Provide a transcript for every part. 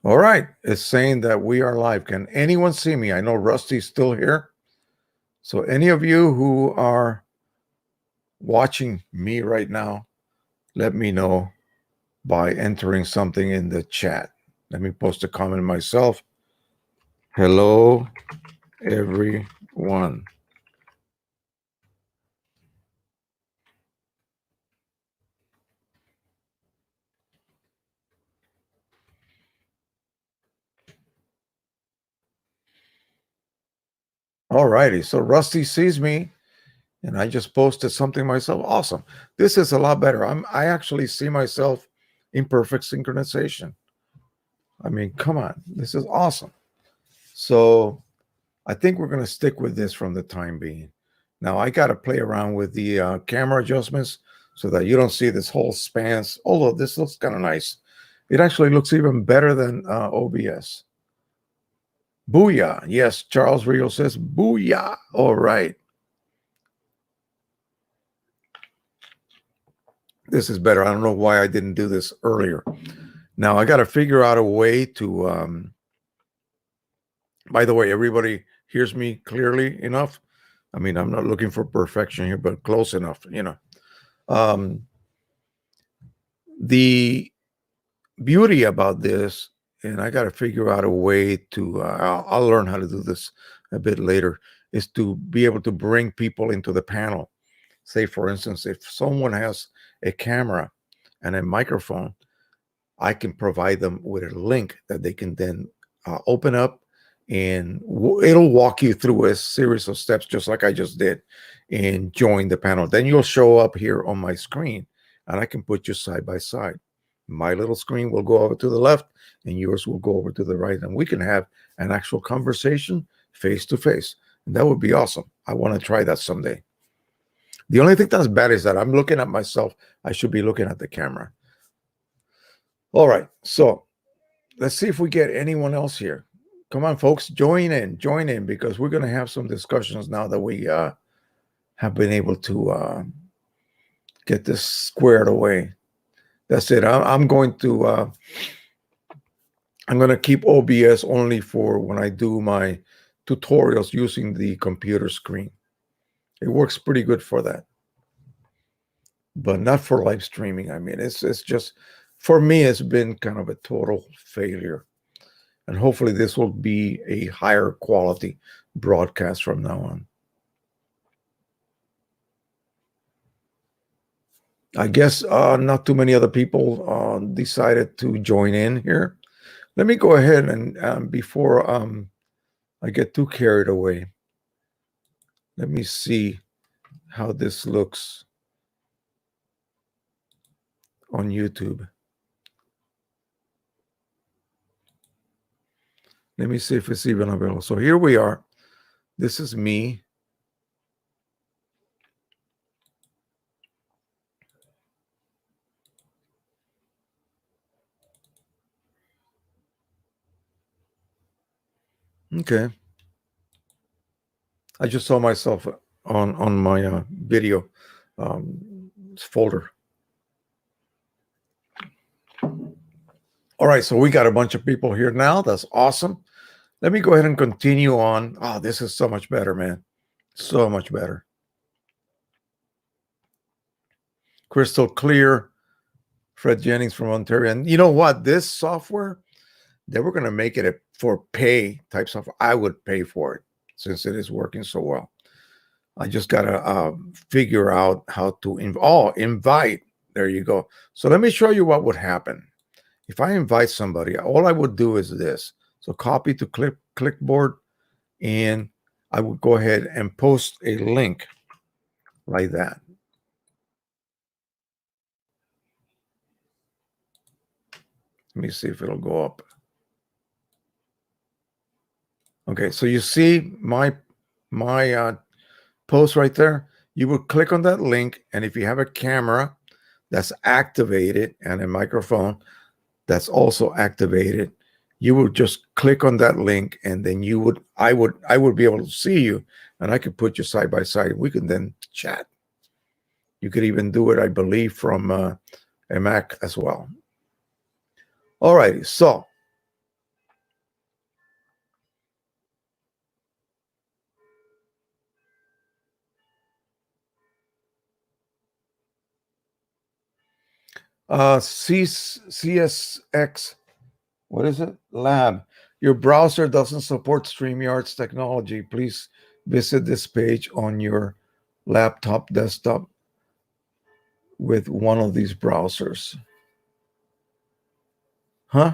All right. It's saying that we are live. Can anyone see me? I know Rusty's still here. So any of you who are watching me right now, let me know by entering something in the chat. Let me post a comment myself. Hello, everyone. All righty. So Rusty sees me, and I just posted something myself. Awesome. This is a lot better. I actually see myself in perfect synchronization. I mean, come on. This is awesome. So I think we're going to stick with this from the time being. Now, I got to play around with the camera adjustments so that you don't see this whole spans, although this looks kind of nice. It actually looks even better than OBS. Booyah. Yes, Charles Rio says booyah. All right. This is better. I don't know why I didn't do this earlier. Now, I got to figure out a way to, by the way, everybody hears me clearly enough. I mean, I'm not looking for perfection here, but close enough, you know. The beauty about this, and I got to figure out a way to, I'll learn how to do this a bit later, is to be able to bring people into the panel. Say, for instance, if someone has a camera and a microphone, I can provide them with a link that they can then open up, and it'll walk you through a series of steps, just like I just did, and join the panel. Then you'll show up here on my screen, and I can put you side by side. My little screen will go over to the left, and yours will go over to the right, and we can have an actual conversation face to face. And that would be awesome. I want to try that someday. The only thing that's bad is that I'm looking at myself. I should be looking at the camera. All right, so let's see if we get anyone else here. Come on, folks, join in, because we're going to have some discussions now that we have been able to get this squared away. That's it. I'm going to keep OBS only for when I do my tutorials using the computer screen. It works pretty good for that, but not for live streaming. I mean, it's just, for me, it's been kind of a total failure. And hopefully this will be a higher quality broadcast from now on. I guess not too many other people decided to join in here. Let me go ahead and before I get too carried away, let me see how this looks on YouTube. Let me see if it's even available. So here we are. This is me. Okay. I just saw myself on my video folder. All right, so we got a bunch of people here now. That's awesome. Let me go ahead and continue on. Oh, this is so much better, man. So much better. Crystal clear. Fred Jennings from Ontario. And you know what? This software, they were going to make it for pay type software. I would pay for it since it is working so well. I just got to figure out how to invite. There you go. So let me show you what would happen. If I invite somebody, all I would do is this. So copy to clipboard, and I would go ahead and post a link like that. Let me see if it'll go up. Okay, so you see my post right there. You would click on that link, and if you have a camera that's activated and a microphone that's also activated, you would just click on that link, and then I would be able to see you, and I could put you side by side. We can then chat. You could even do it, I believe, from a Mac as well. All righty, so CSX, what is it? Lab. Your browser doesn't support StreamYard's technology. Please visit this page on your laptop, desktop with one of these browsers. Huh?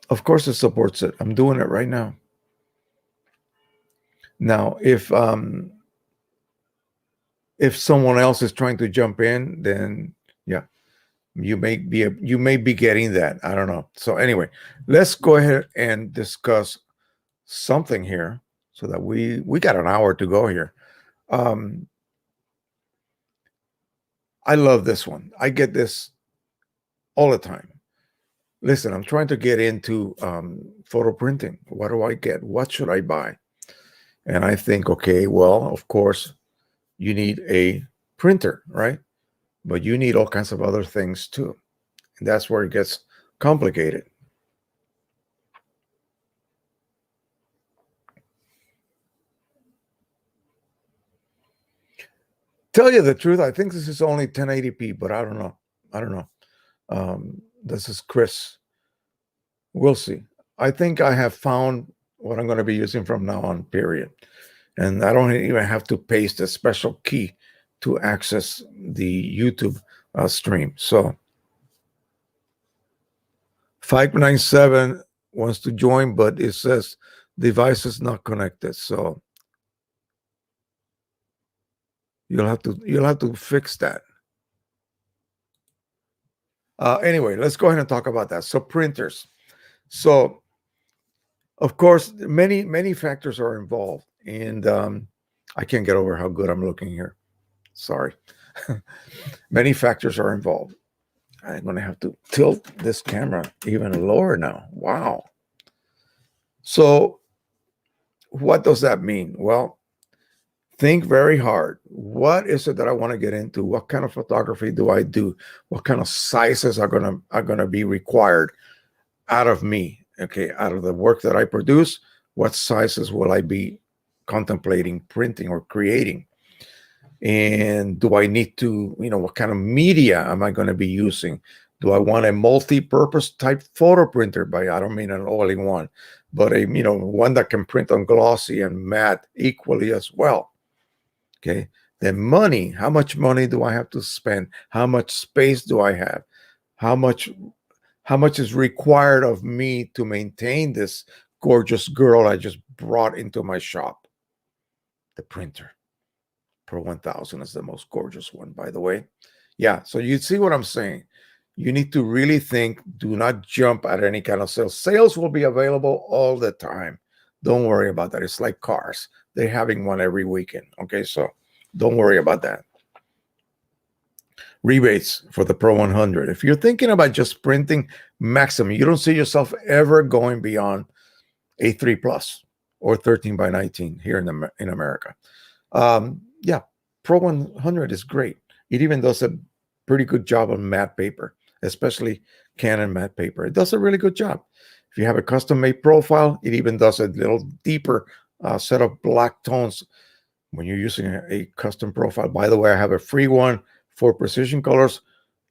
Of course it supports it. I'm doing it right now. Now, if someone else is trying to jump in, then yeah, you may be getting that. I don't know. So anyway, let's go ahead and discuss something here so that we got an hour to go here. I love this one. I get this all the time. Listen, I'm trying to get into photo printing. What do I get? What should I buy? And I think, okay, well, of course, you need a printer, right? But you need all kinds of other things too. And that's where it gets complicated. Tell you the truth, I think this is only 1080p, but I don't know. I don't know. This is Chris. We'll see. I think I have found what I'm going to be using from now on, period. And I don't even have to paste a special key to access the YouTube stream. So 597 wants to join, but it says device is not connected. So you'll have to fix that. Anyway, let's go ahead and talk about that. So printers. So of course, many factors are involved, and I can't get over how good I'm looking here. Sorry. Many factors are involved. I'm going to have to tilt this camera even lower now. Wow. So what does that mean? Well, think very hard. What is it that I want to get into? What kind of photography do I do? What kind of sizes are gonna be required out of me? Okay, out of the work that I produce, what sizes will I be contemplating printing or creating? And do I need to, what kind of media am I going to be using? Do I want a multi-purpose type photo printer? I don't mean an all-in-one, but one that can print on glossy and matte equally as well. Okay. Then money, how much money do I have to spend? How much space do I have? How much is required of me to maintain this gorgeous girl I just brought into my shop? The printer. Pro 1000 is the most gorgeous one, by the way. Yeah, so you see what I'm saying. You need to really think. Do not jump at any kind of sales. Sales will be available all the time. Don't worry about that. It's like cars. They're having one every weekend. Okay, so don't worry about that. Rebates for the Pro 100. If you're thinking about just printing maximum, you don't see yourself ever going beyond A3 Plus or 13 by 19 here in America. Yeah, Pro 100 is great. It even does a pretty good job on matte paper, especially Canon matte paper. It does a really good job. If you have a custom-made profile, it even does a little deeper set of black tones when you're using a custom profile. By the way, I have a free one for Precision Colors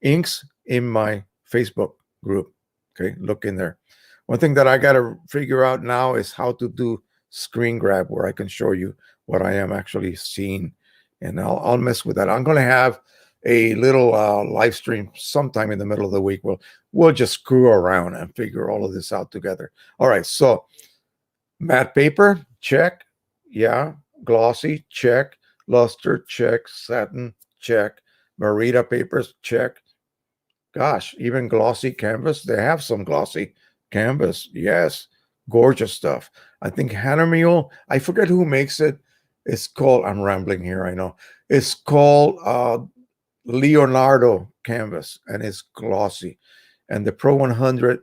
inks in my Facebook group. Okay, look in there. One thing that I got to figure out now is how to do screen grab, where I can show you what I am actually seeing, and I'll mess with that. I'm going to have a little live stream sometime in the middle of the week. We'll just screw around and figure all of this out together. All right, so matte paper, check. Yeah, glossy, check. Luster, check. Satin, check. Merita papers, check. Gosh, even glossy canvas. They have some glossy canvas. Yes, gorgeous stuff. I think Hanemule, I forget who makes it. It's called, I'm rambling here, I know. It's called Leonardo canvas, and it's glossy. And the Pro 100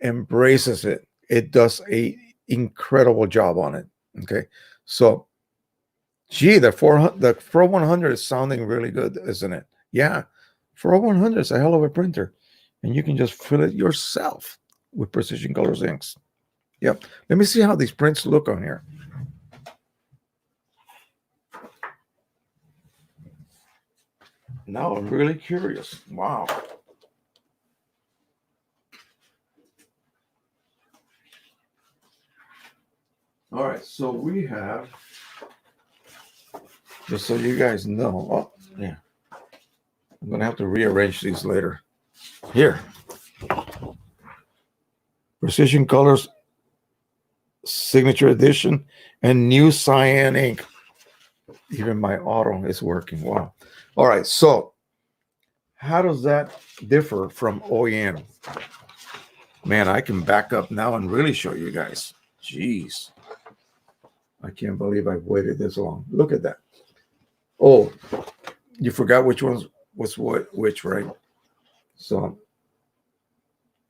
embraces it. It does a incredible job on it. Okay, so gee, the Pro 100 is sounding really good, isn't it? Yeah, Pro 100 is a hell of a printer, and you can just fill it yourself with Precision Colors inks. Yep. Let me see how these prints look on here. Now I'm really curious. Wow. All right, so we have, just so you guys know, oh, yeah, I'm going to have to rearrange these later. Here, Precision Colors Signature Edition and new cyan ink. Even my auto is working. Wow. All right, so how does that differ from OEM? Man, I can back up now and really show you guys. Jeez. I can't believe I've waited this long. Look at that. Oh, you forgot which ones was which, right? So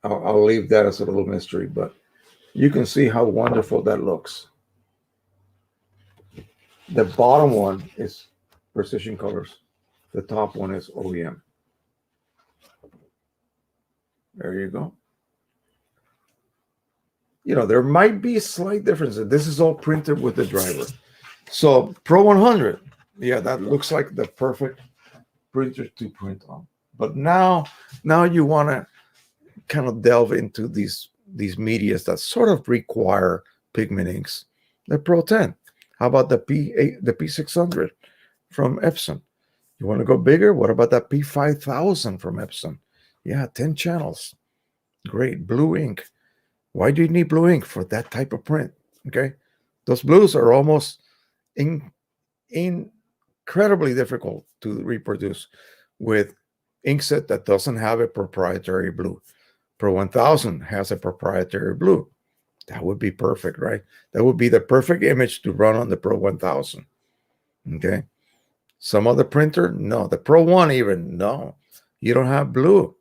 I'll leave that as a little mystery, but you can see how wonderful that looks. The bottom one is Precision Colors. The top one is OEM. There you go. You know, there might be slight differences. This is all printed with the driver. So Pro 100, yeah, that looks like the perfect printer to print on. But now you want to kind of delve into these medias that sort of require pigment inks. The Pro 10. How about the P600 from Epson? You want to go bigger? What about that P5000 from Epson? Yeah, 10 channels. Great. Blue ink. Why do you need blue ink for that type of print? Okay. Those blues are almost incredibly difficult to reproduce with inkset that doesn't have a proprietary blue. Pro 1000 has a proprietary blue. That would be perfect, right? That would be the perfect image to run on the Pro 1000. Okay. Some other printer? No. The Pro 1 even? No. You don't have blue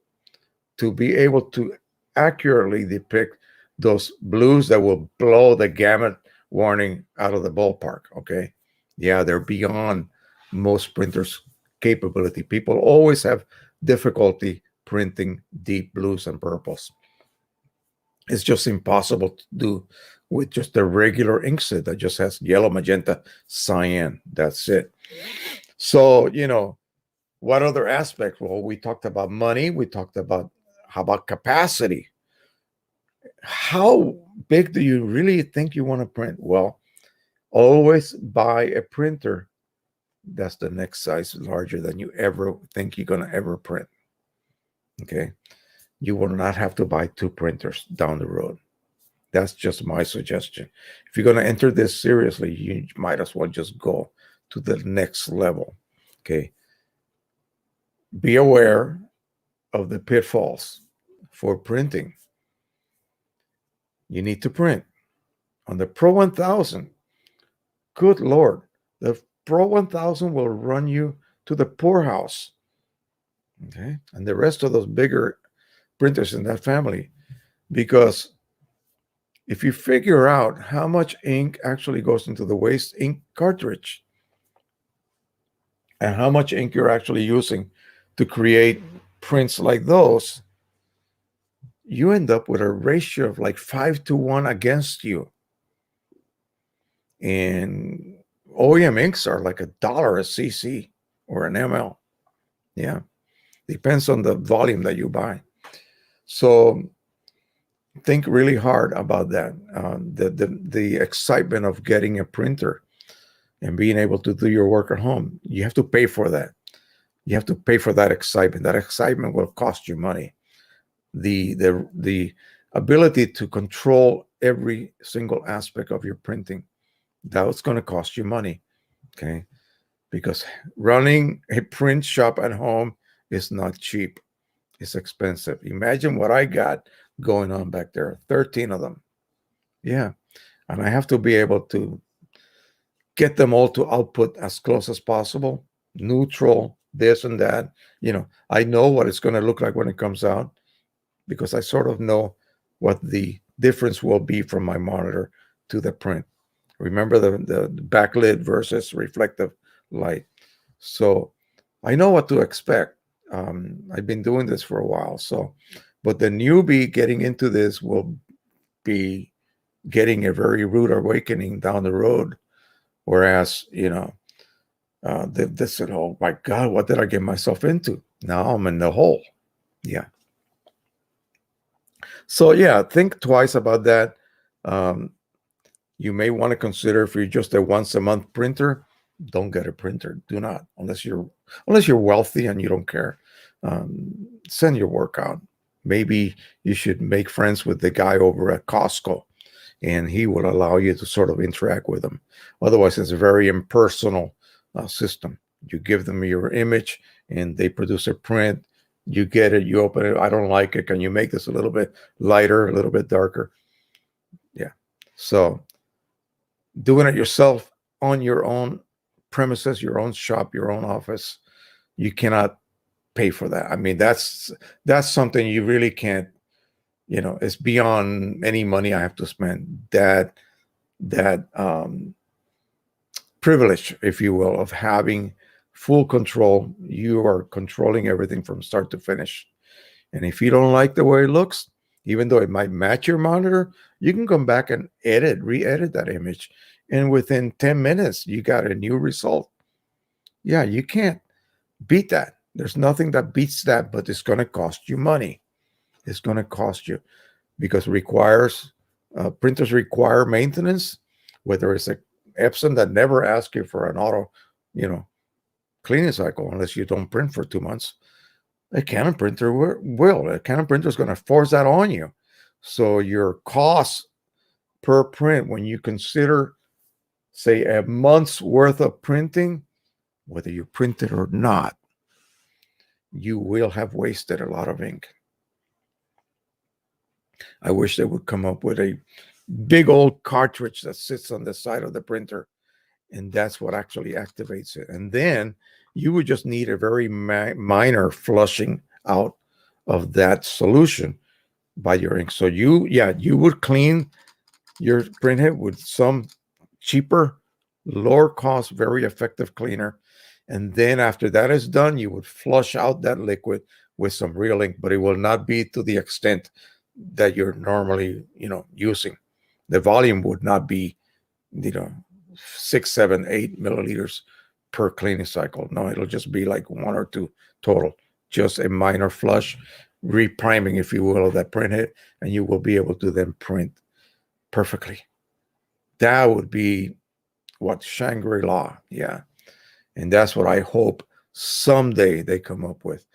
to be able to accurately depict those blues that will blow the gamut warning out of the ballpark. Okay. Yeah, they're beyond most printers' capability. People always have difficulty printing deep blues and purples. It's just impossible to do with just a regular inkset that just has yellow, magenta, cyan. That's it. So, you know, what other aspect? Well, we talked about money. We talked about how about capacity? How big do you really think you want to print? Well, always buy a printer that's the next size larger than you ever think you're going to ever print. Okay. You will not have to buy two printers down the road. That's just my suggestion. If you're going to enter this seriously, you might as well just go to the next level. Okay. Be aware of the pitfalls for printing. You need to print. On the Pro 1000, good Lord, the Pro 1000 will run you to the poorhouse. Okay. And the rest of those bigger printers in that family, because if you figure out how much ink actually goes into the waste ink cartridge and how much ink you're actually using to create prints like those, you end up with a ratio of like 5-1 against you. And OEM inks are like $1 a cc or an ml. Yeah. Depends on the volume that you buy. So think really hard about that. The excitement of getting a printer and being able to do your work at home, you have to pay for that. You have to pay for that excitement. That excitement will cost you money. The ability to control every single aspect of your printing, that's going to cost you money. Okay. Because running a print shop at home is not cheap. It's expensive. Imagine what I got going on back there. 13 of them. Yeah. And I have to be able to get them all to output as close as possible, neutral, this and that. You know, I know what it's going to look like when it comes out because I sort of know what the difference will be from my monitor to the print. Remember the backlit versus reflective light. So I know what to expect. I've been doing this for a while. So, but the newbie getting into this will be getting a very rude awakening down the road. Whereas, you know, They said, "Oh my God, what did I get myself into? Now I'm in the hole." Yeah. So yeah, think twice about that. Um, you may want to consider, if you're just a once a month printer, don't get a printer. Do not, unless you're wealthy and you don't care. Send your work out. Maybe you should make friends with the guy over at Costco, and he will allow you to sort of interact with them. Otherwise, it's a very impersonal system. You give them your image, and they produce a print. You get it, you open it. I don't like it. Can you make this a little bit lighter, a little bit darker? Yeah. So doing it yourself on your own premises, your own shop, your own office, you cannot pay for that. I mean, that's something you really can't. It's beyond any money I have to spend. That privilege, if you will, of having full control. You are controlling everything from start to finish. And if you don't like the way it looks, even though it might match your monitor, you can come back and re-edit that image. And within 10 minutes, you got a new result. Yeah, you can't beat that. There's nothing that beats that, but it's going to cost you money. It's going to cost you because printers require maintenance, whether it's a Epson that never asks you for an auto, you know, cleaning cycle unless you don't print for 2 months. A Canon printer will. A Canon printer is going to force that on you. So your cost per print, when you consider, say, a month's worth of printing, whether you print it or not, you will have wasted a lot of ink. I wish they would come up with a big old cartridge that sits on the side of the printer, and that's what actually activates it. And then you would just need a very minor flushing out of that solution by your ink. So you would clean your printhead with some cheaper, lower cost, very effective cleaner. And then after that is done, you would flush out that liquid with some real ink, but it will not be to the extent that you're normally, using. The volume would not be, 6, 7, 8 milliliters per cleaning cycle. No, it'll just be like 1 or 2 total, just a minor flush, repriming, if you will, of that printhead, and you will be able to then print perfectly. That would be what Shangri-La. Yeah. And that's what I hope someday they come up with.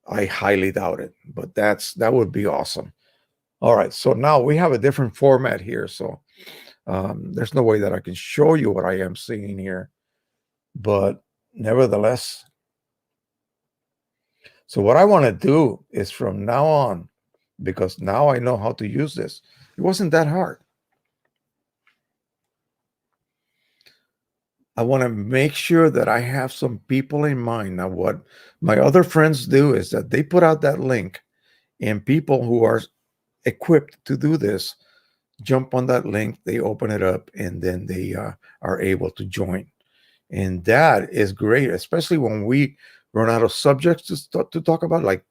I highly doubt it, but that would be awesome. All right. So now we have a different format here. So there's no way that I can show you what I am seeing here, but nevertheless. So what I want to do is from now on, because now I know how to use this. It wasn't that hard. I want to make sure that I have some people in mind. Now, what my other friends do is that they put out that link, and people who are equipped to do this jump on that link, they open it up, and then they are able to join. And that is great, especially when we run out of subjects to talk about, like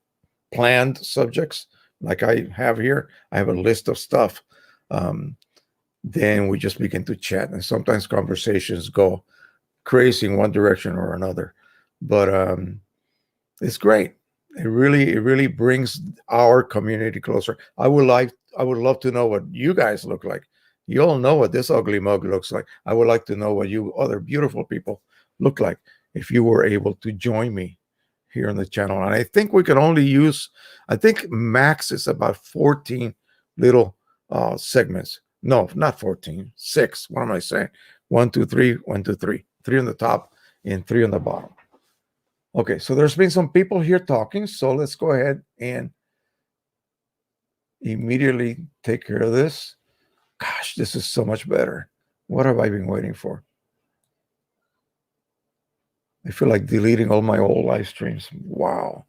planned subjects, like I have here. I have a list of stuff. Then we just begin to chat, and sometimes conversations go crazy in one direction or another. But it's great. It really brings our community closer. I would love to know what you guys look like. You all know what this ugly mug looks like. I would like to know what you other beautiful people look like if you were able to join me here on the channel. And I think we can only use, I think max is about 14 little segments. No, not 14, 6. What am I saying? 1, 2, 3, 1, 2, 3. 3 on the top and 3 on the bottom. Okay, so there's been some people here talking, so let's go ahead and immediately take care of this. Gosh, this is so much better. What have I been waiting for? I feel like deleting all my old live streams. Wow.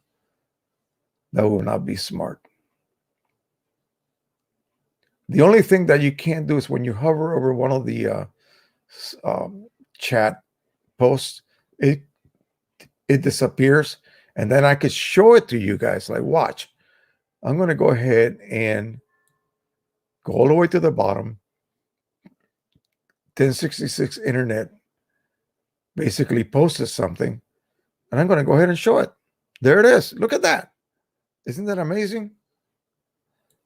That would not be smart. The only thing that you can't do is when you hover over one of the chat posts, it disappears, and then I could show it to you guys. Like, watch. I'm going to go ahead and go all the way to the bottom. 1066 internet. basically posted something, and I'm going to go ahead and show it. There it is. Look at that. Isn't that amazing?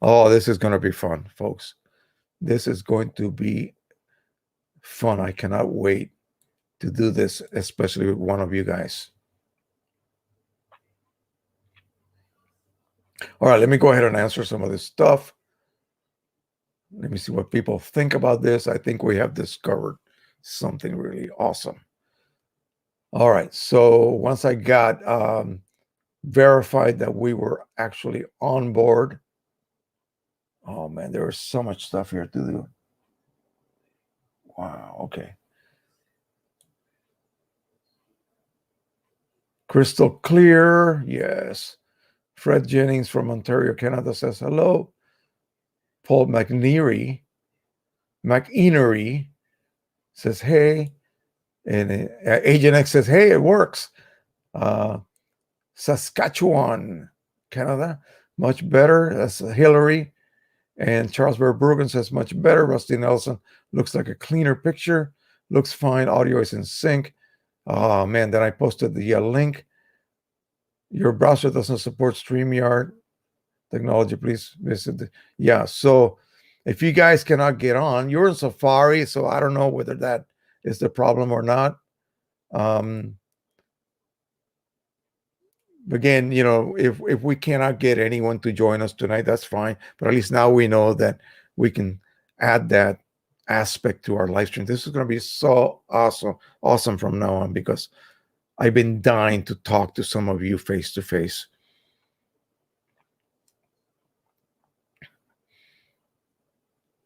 Oh, this is going to be fun, folks. This is going to be fun. I cannot wait to do this, especially with one of you guys. All right, let me go ahead and answer some of this stuff. Let me see what people think about this. I think we have discovered something really awesome. All right, so once I got verified that we were actually on board, oh man, there was so much stuff here to do. Wow, okay. Crystal clear, yes. Fred Jennings from Ontario, Canada says hello. Paul McEnery says hey. And Agent X says, hey, it works. Saskatchewan, Canada, much better. That's Hillary. And Charles Verbruggen says, much better. Rusty Nelson, looks like a cleaner picture. Looks fine. Audio is in sync. Oh, man, then I posted the link. Your browser doesn't support StreamYard technology. Please visit. Yeah, so if you guys cannot get on, you're in Safari, so I don't know whether that is the problem or not. Again, if we cannot get anyone to join us tonight, that's fine. But at least now we know that we can add that aspect to our live stream. This is going to be so awesome from now on, because I've been dying to talk to some of you face to face.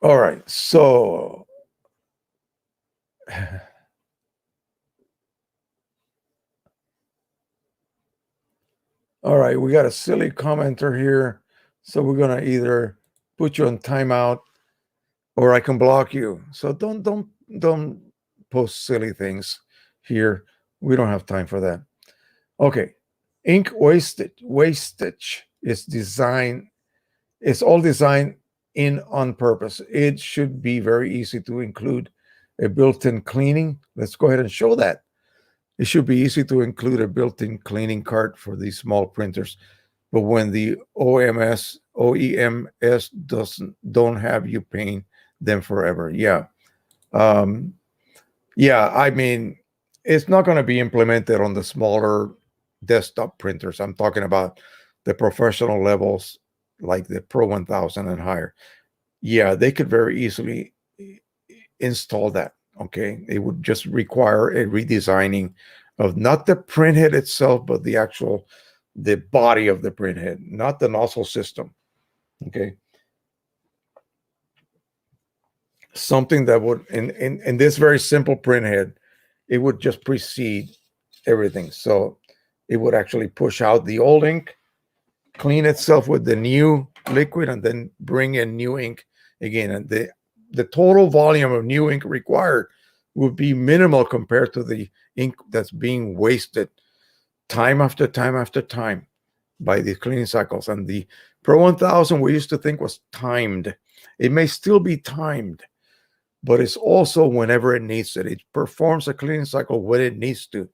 All right, so all right, we got a silly commenter here, so we're gonna either put you on timeout or I can block you. So don't post silly things here. We don't have time for that. Okay, ink wastage is designed. It's all designed in on purpose. It should be very easy to include a built-in cleaning. Let's go ahead and show that. It should be easy to include a built-in cleaning cart for these small printers. But when the OEMs don't have you paying them forever. Yeah. Yeah, I mean, it's not going to be implemented on the smaller desktop printers. I'm talking about the professional levels, like the Pro 1000 and higher. Yeah, they could very easily install that. Okay, it would just require a redesigning of not the printhead itself, but the body of the printhead, not the nozzle system. Okay, something that would in this very simple printhead, it would just precede everything. So it would actually push out the old ink, clean itself with the new liquid, and then bring in new ink again. And the total volume of new ink required would be minimal compared to the ink that's being wasted time after time after time by the cleaning cycles. And the Pro 1000 we used to think was timed. It may still be timed, but it's also whenever it needs it. It performs a cleaning cycle when it needs to.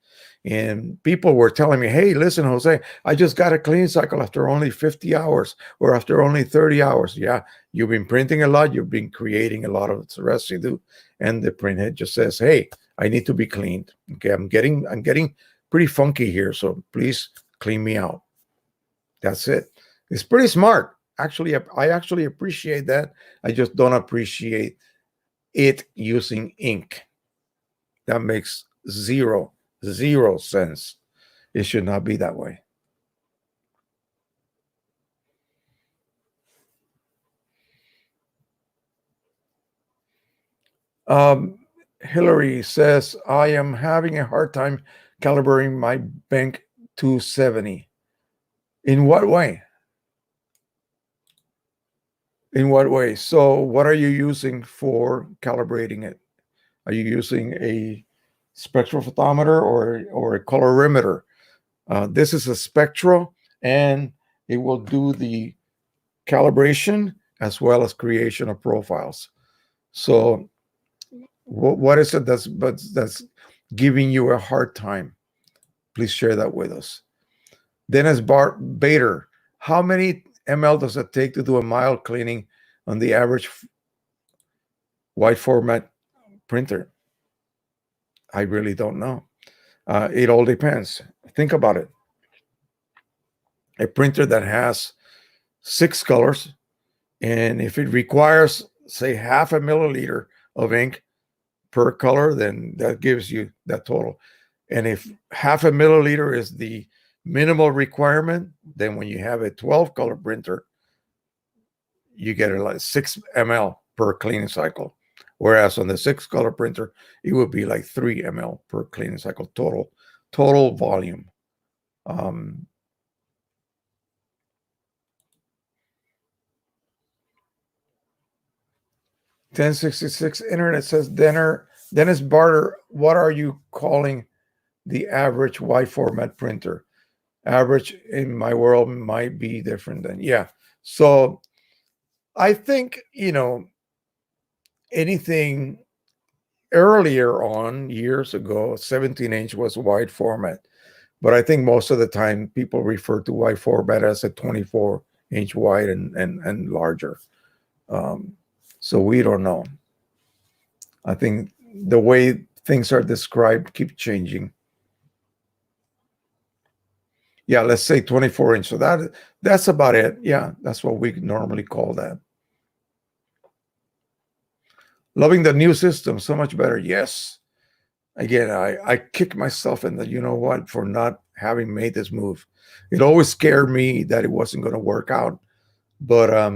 And people were telling me, hey, listen, Jose, I just got a cleaning cycle after only 50 hours or after only 30 hours. Yeah, you've been printing a lot. You've been creating a lot of residue. And the printhead just says, hey, I need to be cleaned. Okay, I'm getting pretty funky here, so please clean me out. That's it. It's pretty smart. Actually, I actually appreciate that. I just don't appreciate it using ink. That makes zero sense. It should not be that way. Hillary says, I am having a hard time calibrating my bank 270. In what way? In what way? So what are you using for calibrating it? Are you using a spectrophotometer or a colorimeter? This is a spectral, and it will do the calibration as well as creation of profiles. So what is it that's giving you a hard time, please share that with us. Dennis Bader, how many ml does it take to do a mild cleaning on the average wide format printer? I really don't know. It all depends. Think about it. A printer that has 6 colors, and if it requires, say, half a milliliter of ink per color, then that gives you that total. And if half a milliliter is the minimal requirement, then when you have a 12 color printer, you get like 6 ml per cleaning cycle. Whereas on the 6 color printer, it would be like 3 ml per cleaning cycle total volume. 1066 Internet says, Dennis Barter, what are you calling the average wide format printer? Average in my world might be different than, yeah. So I think, anything earlier on, years ago, 17-inch was wide format. But I think most of the time people refer to wide format as a 24-inch wide and larger. So we don't know. I think the way things are described keep changing. Yeah, let's say 24-inch. So that's about it. Yeah, that's what we normally call that. Loving the new system, so much better. Yes. Again, I kick myself in the, you know what, for not having made this move. It always scared me that it wasn't going to work out. But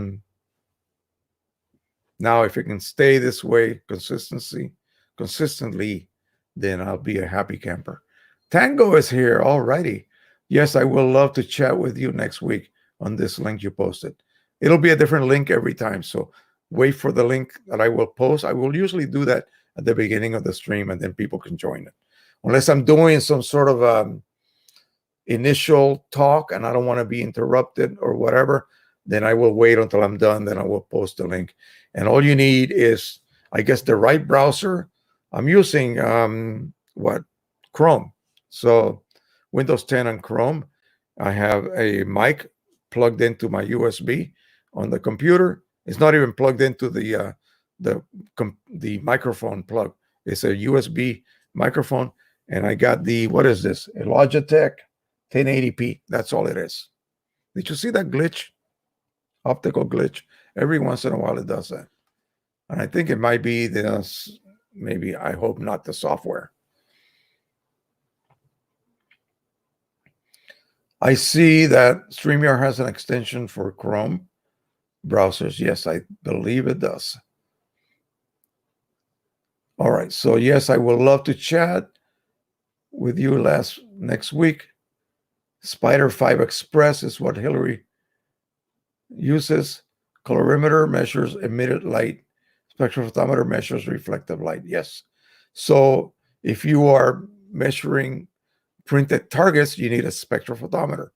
now if it can stay this way consistently, then I'll be a happy camper. Tango is here already. Yes, I will love to chat with you next week on this link you posted. It'll be a different link every time. So wait for the link that I will post. I will usually do that at the beginning of the stream, and then people can join it. Unless I'm doing some sort of initial talk and I don't want to be interrupted or whatever, then I will wait until I'm done. Then I will post the link. And all you need is, I guess, the right browser. I'm using Chrome. So Windows 10 on Chrome. I have a mic plugged into my USB on the computer. It's not even plugged into the microphone plug. It's a USB microphone, and I got what is this? A Logitech 1080p. That's all it is. Did you see that glitch? Optical glitch. Every once in a while it does that. And I think it might be maybe, I hope not, the software. I see that StreamYard has an extension for Chrome browsers. Yes, I believe it does. All right. So yes, I would love to chat with you next week. Spider 5 Express is what Hillary uses. Colorimeter measures emitted light. Spectrophotometer measures reflective light. Yes. So if you are measuring printed targets, you need a spectrophotometer.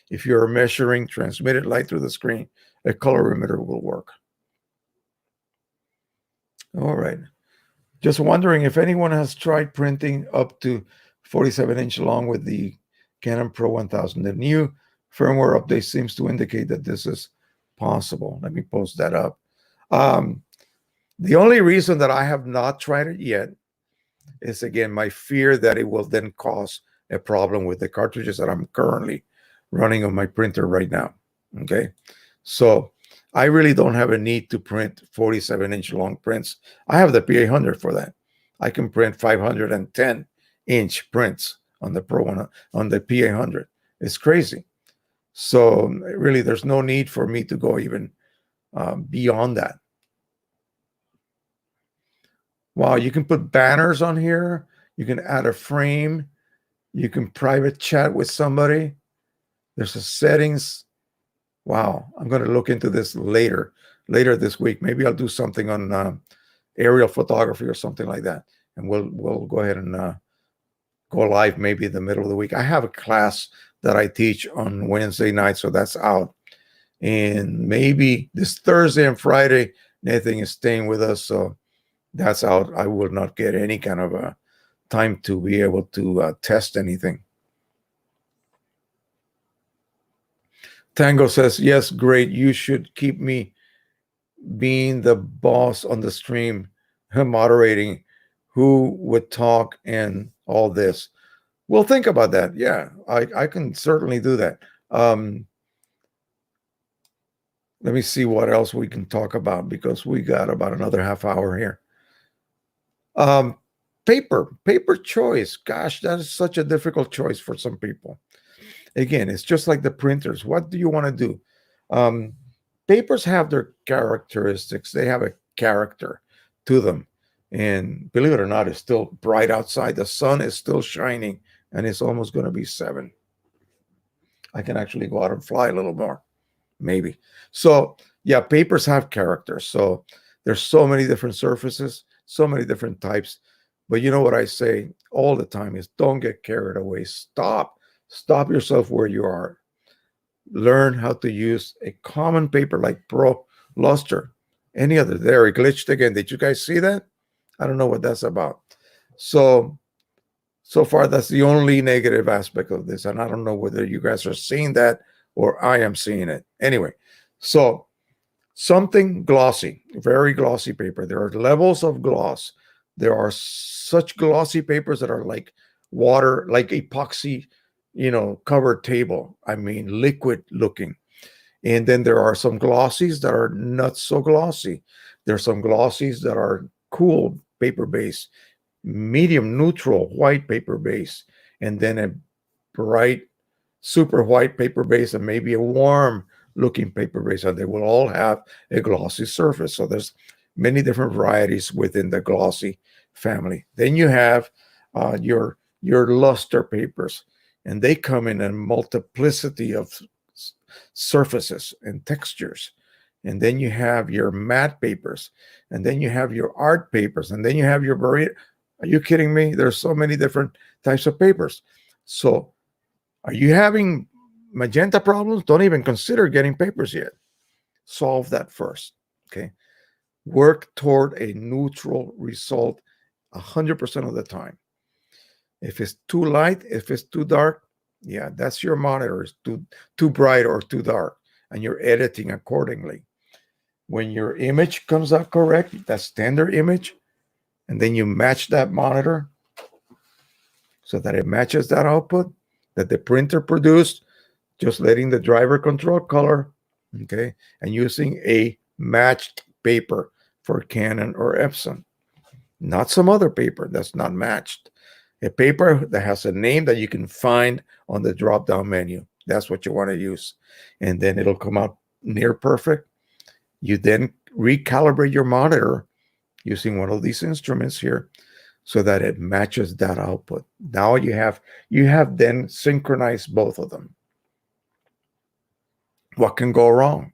If you're measuring transmitted light through the screen, a colorimeter will work. All right. Just wondering if anyone has tried printing up to 47-inch long with the Canon Pro 1000. The new firmware update seems to indicate that this is possible. Let me post that up. The only reason that I have not tried it yet is, again, my fear that it will then cause a problem with the cartridges that I'm currently running on my printer right now. Okay. So I really don't have a need to print 47-inch long prints. I have the P800 for that. I can print 510-inch prints on the Pro one, on the P800. It's crazy. So really, there's no need for me to go even beyond that. Wow, you can put banners on here. You can add a frame. You can private chat with somebody. There's a settings. Wow, I'm going to look into this later this week. Maybe I'll do something on aerial photography or something like that, and we'll go ahead and go live maybe in the middle of the week. I have a class that I teach on Wednesday night, so that's out. And maybe this Thursday and Friday, Nathan is staying with us, so that's out. I will not get any kind of a time to be able to test anything. Tango says, yes, great. You should keep me being the boss on the stream, moderating who would talk and all this. We'll think about that. Yeah, I can certainly do that. Let me see what else we can talk about, because we got about another half hour here. Paper choice. Gosh, that is such a difficult choice for some people. Again, it's just like the printers. What do you want to do? Papers have their characteristics. They have a character to them. And believe it or not, it's still bright outside. The sun is still shining, and it's almost going to be 7. I can actually go out and fly a little more, maybe. So, yeah, papers have characters. So there's so many different surfaces, so many different types. But you know what I say all the time is, don't get carried away. Stop yourself where you are. Learn how to use a common paper like Pro Luster. Any other? There, it glitched again. Did you guys see that? I don't know what that's about. So far, that's the only negative aspect of this. And I don't know whether you guys are seeing that or I am seeing it. Anyway, so something glossy, very glossy paper. There are levels of gloss. There are such glossy papers that are like water, like epoxy, covered table. I mean, liquid looking. And then there are some glossies that are not so glossy. There are some glossies that are cool paper base, medium neutral white paper base, and then a bright super white paper base, and maybe a warm looking paper base, and they will all have a glossy surface. So there's many different varieties within the glossy family. Then you have your luster papers, and they come in a multiplicity of surfaces and textures. And then you have your matte papers, and then you have your art papers, and then you have your are you kidding me? There's so many different types of papers. So are you having magenta problems? Don't even consider getting papers yet. Solve that first. Okay. Work toward a neutral result 100% of the time. If it's too light, if it's too dark, yeah, that's your monitor. It's too bright or too dark, and you're editing accordingly. When your image comes out correct, that standard image, and then you match that monitor so that it matches that output that the printer produced, just letting the driver control color, okay, and using a matched paper for Canon or Epson, not some other paper that's not matched. A paper that has a name that you can find on the drop-down menu. That's what you want to use. And then it'll come out near perfect. You then recalibrate your monitor using one of these instruments here so that it matches that output. Now you have then synchronized both of them. What can go wrong?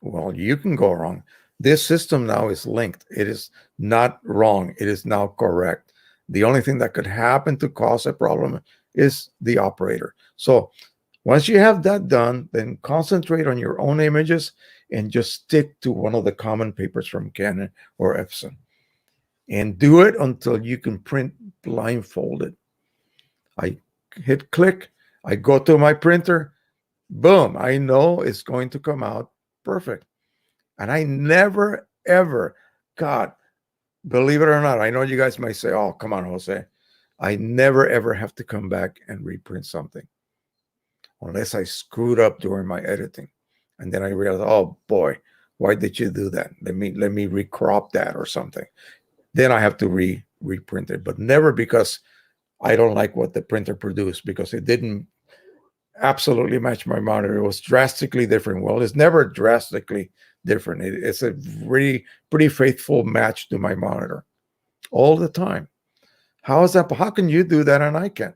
Well, you can go wrong. This system now is linked. It is not wrong. It is now correct. The only thing that could happen to cause a problem is the operator. So once you have that done, then concentrate on your own images and just stick to one of the common papers from Canon or Epson. And do it until you can print blindfolded. I hit click. I go to my printer. Boom. I know it's going to come out perfect. And I never, ever, God, believe it or not, I know you guys might say, oh, come on, Jose. I never, ever have to come back and reprint something unless I screwed up during my editing. And then I realized, oh, boy, why did you do that? Let me recrop that or something. Then I have to reprint it, but never because I don't like what the printer produced, because it didn't absolutely match my monitor. It was drastically different. Well, it's never drastically different. It's a pretty faithful match to my monitor all the time. How is that? How can you do that and I can't?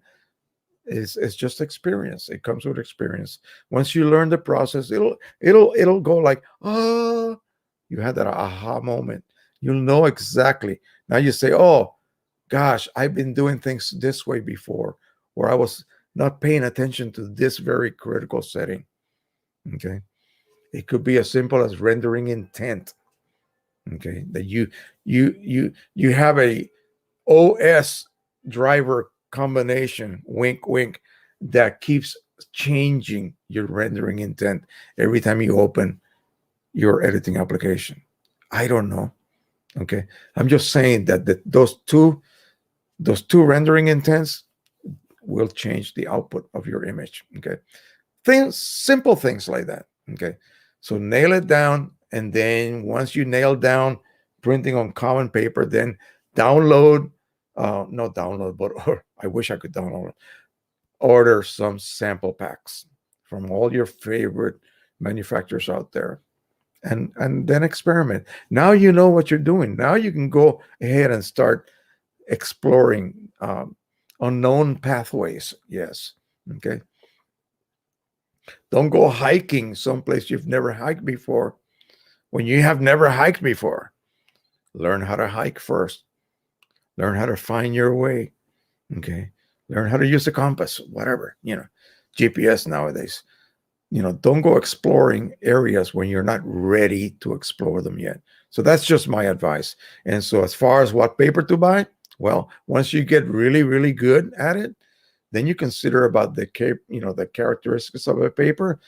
It's just experience. It comes with experience. Once you learn the process, it'll go like, oh, you had that aha moment. You'll know exactly. Now you say, oh, gosh, I've been doing things this way before, or I was not paying attention to this very critical setting. Okay. It could be as simple as rendering intent. Okay. That you have a OS driver combination, wink, wink, that keeps changing your rendering intent every time you open your editing application. I don't know. Okay. I'm just saying that those two rendering intents will change the output of your image. Okay. Simple things like that. Okay. So nail it down. And then once you nail down printing on common paper, then download, not download, but or, I wish I could download, order some sample packs from all your favorite manufacturers out there, and then experiment. Now you know what you're doing. Now you can go ahead and start exploring unknown pathways. Yes. Okay. Don't go hiking someplace you've never hiked before. When you have never hiked before, learn how to hike first. Learn how to find your way. Okay. Learn how to use a compass, whatever, GPS nowadays. Don't go exploring areas when you're not ready to explore them yet. So that's just my advice. And so as far as what paper to buy, well, once you get really, really good at it, then you consider about the characteristics of a paper.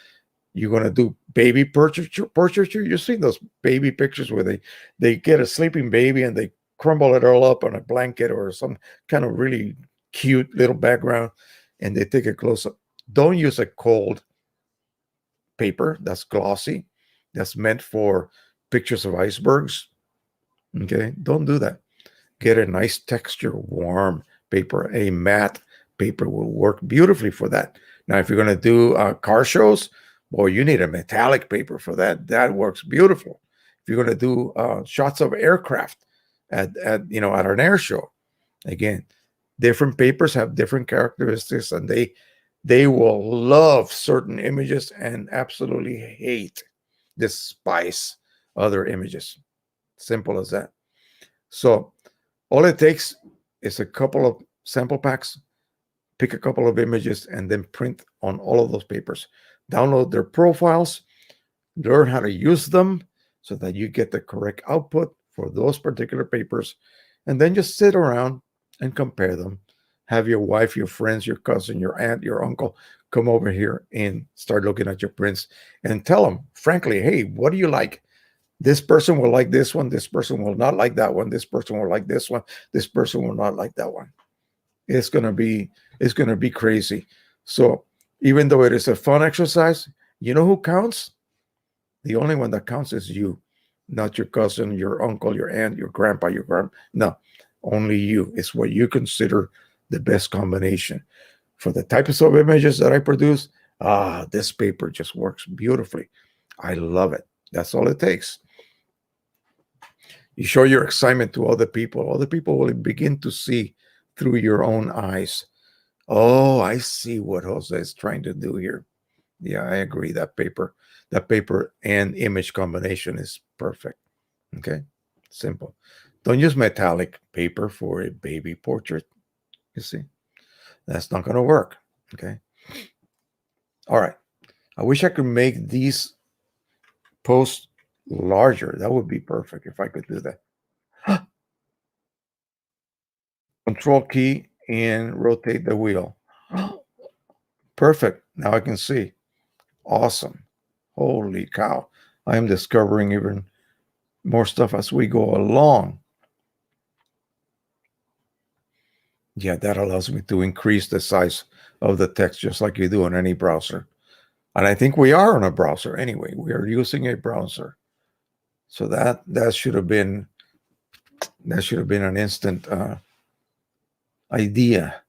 You're going to do baby portraiture. You've seen those baby pictures where they get a sleeping baby and they crumble it all up on a blanket or some kind of really cute little background, and they take a close-up. Don't use a cold paper that's glossy, that's meant for pictures of icebergs. Okay, don't do that. Get a nice texture, warm paper. A matte paper will work beautifully for that. Now, if you're going to do car shows, boy, you need a metallic paper for that. That works beautiful. If you're going to do shots of aircraft at an air show, again, different papers have different characteristics, and they will love certain images and absolutely hate, despise other images. Simple as that. So all it takes is a couple of sample packs, pick a couple of images, and then print on all of those papers. Download their profiles, learn how to use them so that you get the correct output for those particular papers, and then just sit around and compare them. Have your wife, your friends, your cousin, your aunt, your uncle come over here and start looking at your prints and tell them, frankly, hey, what do you like? This person will like this one. This person will not like that one. This person will like this one. This person will not like that one. It's gonna be crazy. So even though it is a fun exercise, you know who counts? The only one that counts is you, not your cousin, your uncle, your aunt, your grandpa, your grandma. No, only you. It's what you consider the best combination. For the types of images that I produce, this paper just works beautifully. I love it. That's all it takes. You show your excitement to other people. Other people will begin to see through your own eyes. Oh, I see what Jose is trying to do here. Yeah, I agree. That paper and image combination is perfect. Okay, simple. Don't use metallic paper for a baby portrait. You see, that's not going to work. Okay. All right. I wish I could make these posts larger. That would be perfect if I could do that. Control key and rotate the wheel. Perfect. Now I can see. Awesome. Holy cow. I am discovering even more stuff as we go along. Yeah, that allows me to increase the size of the text just like you do on any browser. And I think we are on a browser anyway. We are using a browser. So that should have been an instant idea.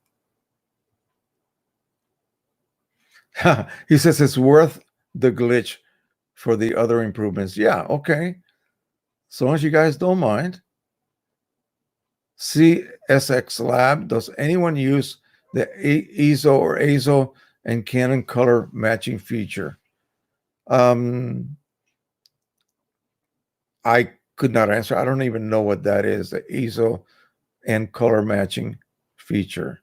He says it's worth the glitch for the other improvements. Yeah, okay. So long as you guys don't mind. CSX Lab, does anyone use the ISO or ASO and Canon color matching feature? I could not answer. I don't even know what that is, the ISO and color matching feature.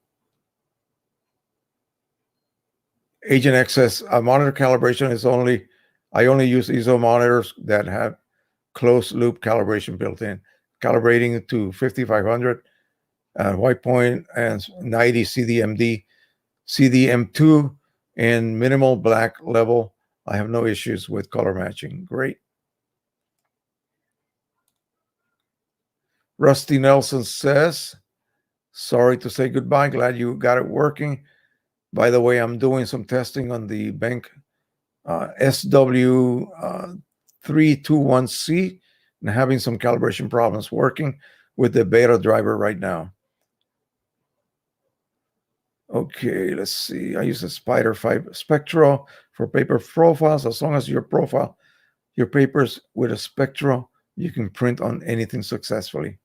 Agent Access monitor calibration is I only use ISO monitors that have closed loop calibration built in. Calibrating to 5500 white point and 90 CDMD, CDM2, and minimal black level. I have no issues with color matching. Great. Rusty Nelson says, sorry to say goodbye. Glad you got it working. By the way, I'm doing some testing on the bank SW321C and having some calibration problems working with the beta driver right now. Okay, let's see. I use a Spider 5 Spectral for paper profiles. As long as your papers with a Spectral, you can print on anything successfully.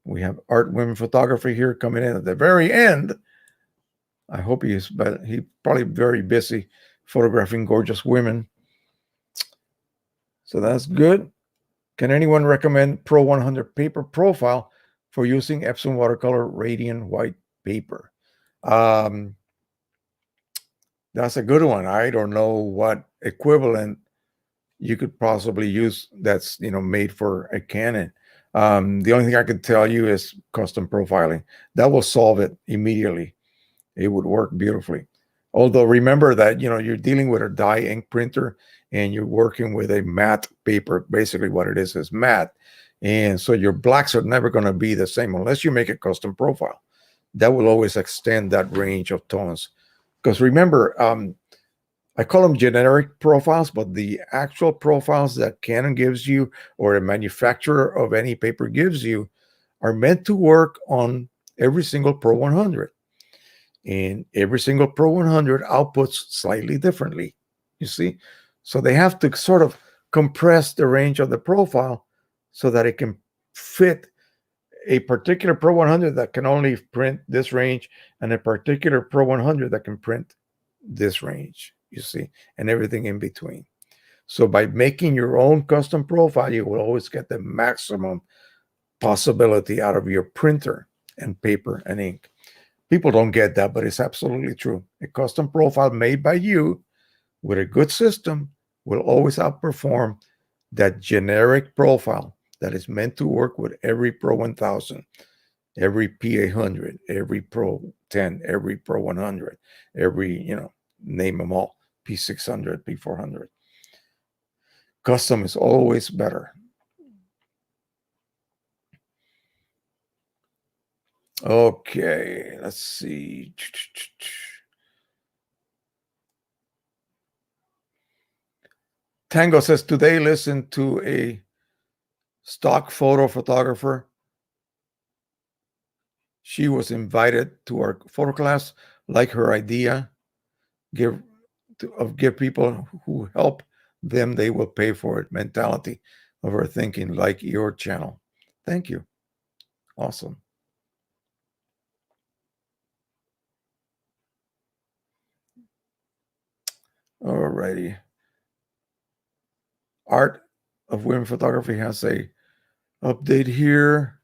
We have Art Women Photography here coming in at the very end. I hope he's probably very busy photographing gorgeous women. So that's good. Can anyone recommend Pro 100 paper profile for using Epson watercolor radiant white paper? That's a good one. I don't know what equivalent you could possibly use that's made for a Canon. The only thing I can tell you is custom profiling. That will solve it immediately. It would work beautifully. Although remember that you're dealing with a dye ink printer and you're working with a matte paper. Basically what it is matte. And so your blacks are never going to be the same unless you make a custom profile. That will always extend that range of tones. Because remember, I call them generic profiles, but the actual profiles that Canon gives you or a manufacturer of any paper gives you are meant to work on every single Pro 100. And every single Pro 100 outputs slightly differently, you see? So they have to sort of compress the range of the profile so that it can fit a particular Pro 100 that can only print this range and a particular Pro 100 that can print this range, you see, and everything in between. So by making your own custom profile, you will always get the maximum possibility out of your printer and paper and ink. People don't get that, but it's absolutely true. A custom profile made by you with a good system will always outperform that generic profile that is meant to work with every Pro 1000, every P800, every Pro 10, every Pro 100, every, name them all, P600, P400. Custom is always better. Okay, let's see. Tango says, today listen to a stock photo photographer. She was invited to our photo class, like her idea, give people who help them, they will pay for it mentality of her thinking, like your channel. Thank you. Awesome. Alrighty. Art of Women Photography has a update here.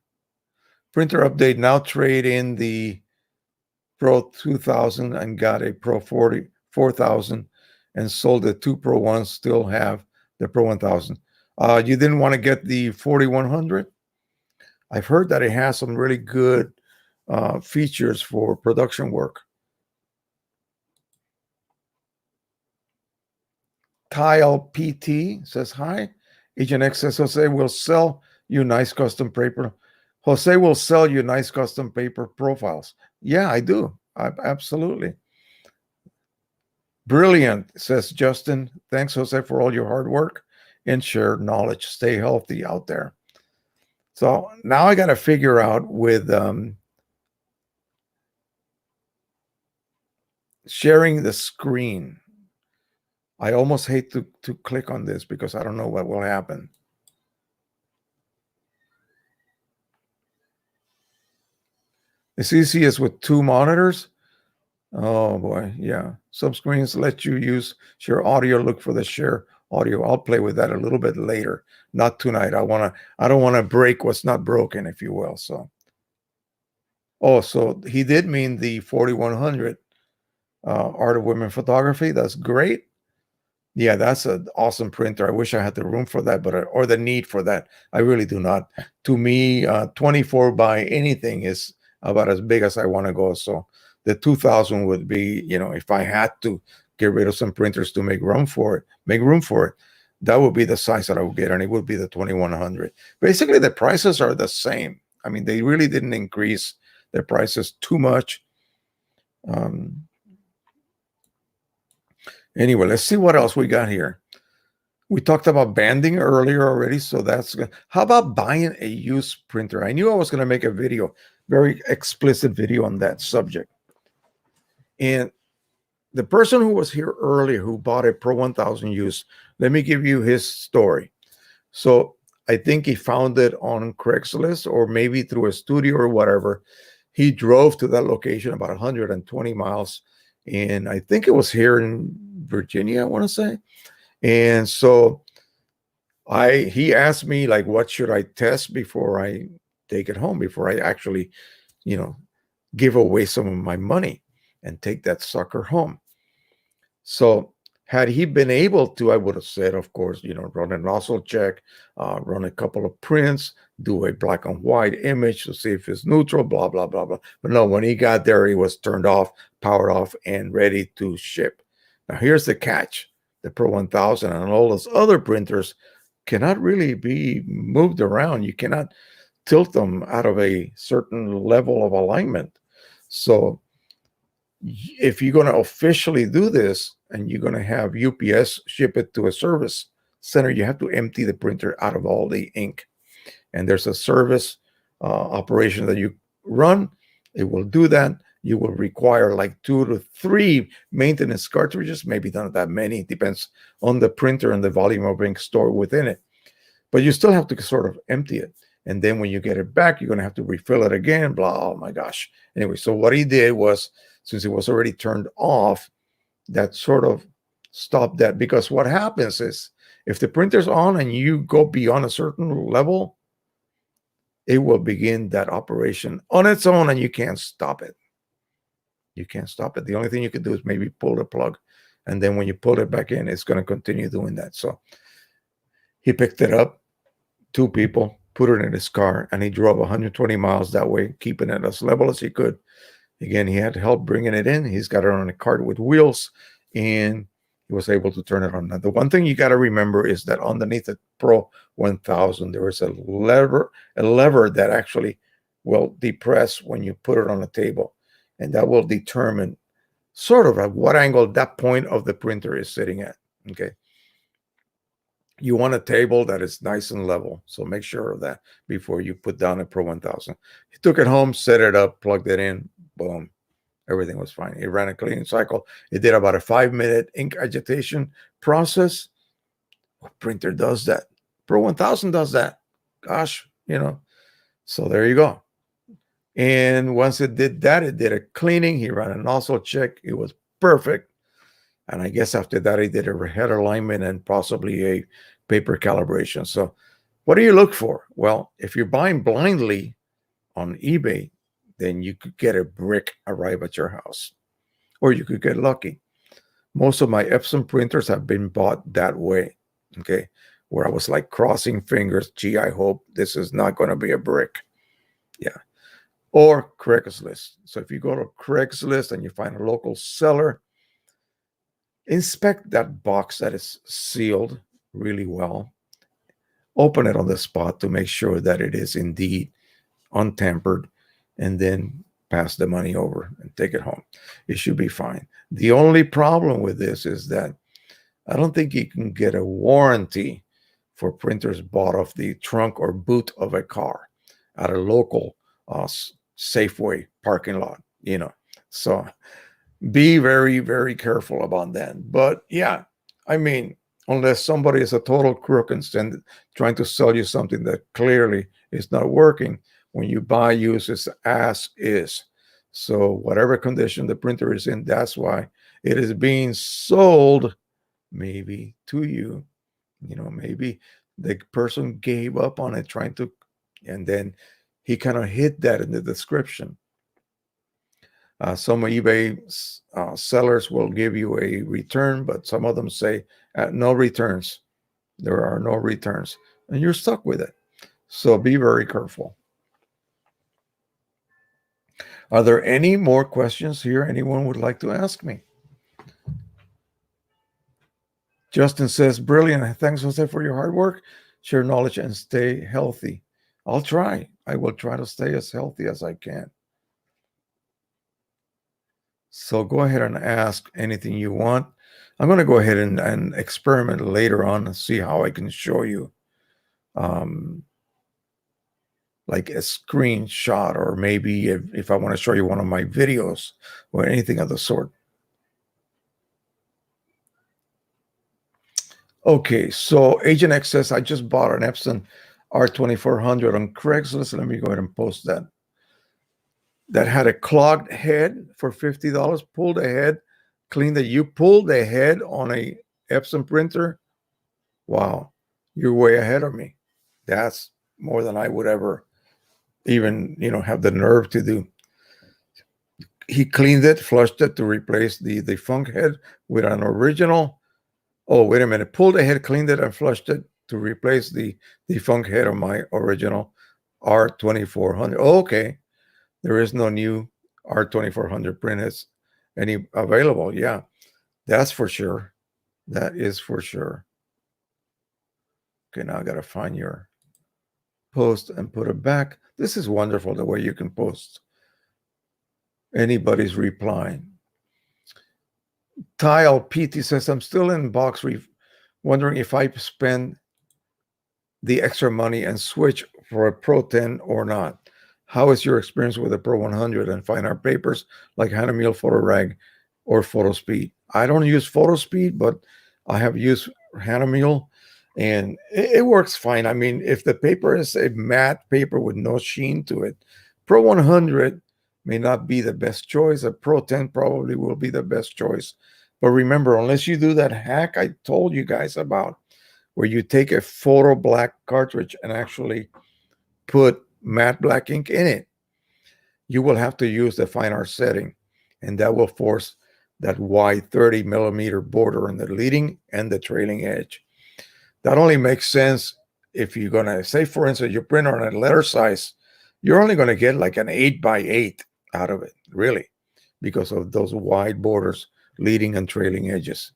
Printer update. Now trade in the Pro 2000 and got a Pro 4000 and sold the two Pro 1s. Still have the Pro 1000. You didn't want to get the 4100? I've heard that it has some really good features for production work. Tile PT says, hi. Agent X says, Jose will sell you nice custom paper. Jose will sell you nice custom paper profiles. Yeah, I do. Absolutely. Brilliant, says Justin. Thanks, Jose, for all your hard work and shared knowledge. Stay healthy out there. So now I got to figure out with sharing the screen. I almost hate to click on this because I don't know what will happen. It's easiest with two monitors. Oh boy, yeah. Some screens let you share audio. Look for the share audio. I'll play with that a little bit later, not tonight. I don't want to break what's not broken, if you will. So, so he did mean the 4100 Art of Women Photography. That's great. Yeah, that's an awesome printer. I wish I had the room for that, or the need for that. I really do not. To me, 24 by anything is about as big as I want to go. So the 2000 would be, if I had to get rid of some printers to make room for it, that would be the size that I would get, and it would be the 2100. Basically, the prices are the same. I mean, they really didn't increase their prices too much. Um, anyway, let's see what else we got here. We talked about banding earlier already, so that's good. How about buying a used printer? I knew I was going to make a video, very explicit video on that subject. And the person who was here earlier who bought a Pro 1000 used, let me give you his story. So I think he found it on Craigslist or maybe through a studio or whatever. He drove to that location about 120 miles. And I think it was here in Virginia, I want to say. And so he asked me, like, what should I test before I take it home, before I actually, give away some of my money and take that sucker home. So had he been able to, I would have said, of course, run a nozzle check, run a couple of prints, do a black and white image to see if it's neutral, blah, blah, blah, blah. But no, when he got there, he was turned off, powered off, and ready to ship. Now, here's the catch. The Pro 1000 and all those other printers cannot really be moved around. You cannot tilt them out of a certain level of alignment. So if you're going to officially do this and you're going to have UPS ship it to a service center, you have to empty the printer out of all the ink. And there's a service operation that you run. It will do that. You will require like 2 to 3 maintenance cartridges, maybe not that many. It depends on the printer and the volume of ink stored within it. But you still have to sort of empty it. And then when you get it back, you're going to have to refill it again, blah, oh my gosh. Anyway, so what he did was, since it was already turned off, that sort of stopped that. Because what happens is, if the printer's on and you go beyond a certain level, it will begin that operation on its own and you can't stop it. You can't stop it. The only thing you can do is maybe pull the plug. And then when you pull it back in, it's going to continue doing that. So he picked it up, 2 people, put it in his car, and he drove 120 miles that way, keeping it as level as he could. Again, he had help bringing it in. He's got it on a cart with wheels, and he was able to turn it on. Now, the one thing you got to remember is that underneath the Pro 1000, there is a lever that actually will depress when you put it on a table, and that will determine sort of at what angle that point of the printer is sitting at. Okay. You want a table that is nice and level. So make sure of that before you put down a Pro 1000. He took it home, set it up, plugged it in, boom. Everything was fine. It ran a cleaning cycle. It did about a 5-minute ink agitation process. What printer does that? Pro 1000 does that. Gosh, So there you go. And once it did that, it did a cleaning. He ran a nozzle check. It was perfect. And I guess after that, he did a head alignment and possibly a paper calibration. So what do you look for? Well, if you're buying blindly on eBay, then you could get a brick arrive at your house. Or you could get lucky. Most of my Epson printers have been bought that way, okay? Where I was like crossing fingers, gee, I hope this is not going to be a brick. Yeah. Or Craigslist. So if you go to Craigslist and you find a local seller, inspect that box that is sealed really well. Open it on the spot to make sure that it is indeed untampered, and then pass the money over and take it home. It should be fine. The only problem with this is that I don't think you can get a warranty for printers bought off the trunk or boot of a car at a local Safeway parking lot, So be very, very careful about that. But yeah, I mean, unless somebody is a total crook and trying to sell you something that clearly is not working, when you buy used, it's as is. So whatever condition the printer is in, that's why it is being sold maybe to you. Maybe the person gave up on it and then he kind of hid that in the description. Some eBay sellers will give you a return, but some of them say no returns. There are no returns, and you're stuck with it. So be very careful. Are there any more questions here anyone would like to ask me? Justin says, brilliant. Thanks, Jose, for your hard work. Share knowledge and stay healthy. I'll try. I will try to stay as healthy as I can. So go ahead and ask anything you want. I'm going to go ahead and experiment later on and see how I can show you like a screenshot, or maybe if I want to show you one of my videos or anything of the sort. Okay, so Agent X says, I just bought an Epson R2400 on Craigslist. Let me go ahead and post that. That had a clogged head for $50. Pulled the head, cleaned it. You pulled the head on a Epson printer? Wow, you're way ahead of me. That's more than I would ever even, have the nerve to do. He cleaned it, flushed it to replace the funk head with an original. Oh, wait a minute. Pulled the head, cleaned it, and flushed it to replace the funk head of my original R2400. Oh, okay. There is no new R2400 printers any available. Yeah, that's for sure. That is for sure. Okay, now I got to find your post and put it back. This is wonderful, the way you can post anybody's reply. Tile PT says, I'm still in box wondering if I spend the extra money and switch for a Pro 10 or not. How is your experience with the Pro 100 and fine art papers like Hahnemuhle, PhotoRag, or PhotoSpeed? I don't use PhotoSpeed, but I have used Hahnemuhle, and it works fine. I mean, if the paper is a matte paper with no sheen to it, Pro 100 may not be the best choice. A Pro 10 probably will be the best choice. But remember, unless you do that hack I told you guys about, where you take a photo black cartridge and actually put matte black ink in it, you will have to use the fine art setting, and that will force that wide 30 millimeter border on the leading and the trailing edge. That only makes sense if you're going to say, for instance, you print on a letter size, you're only going to get like an 8x8 out of it, really, because of those wide borders, leading and trailing edges.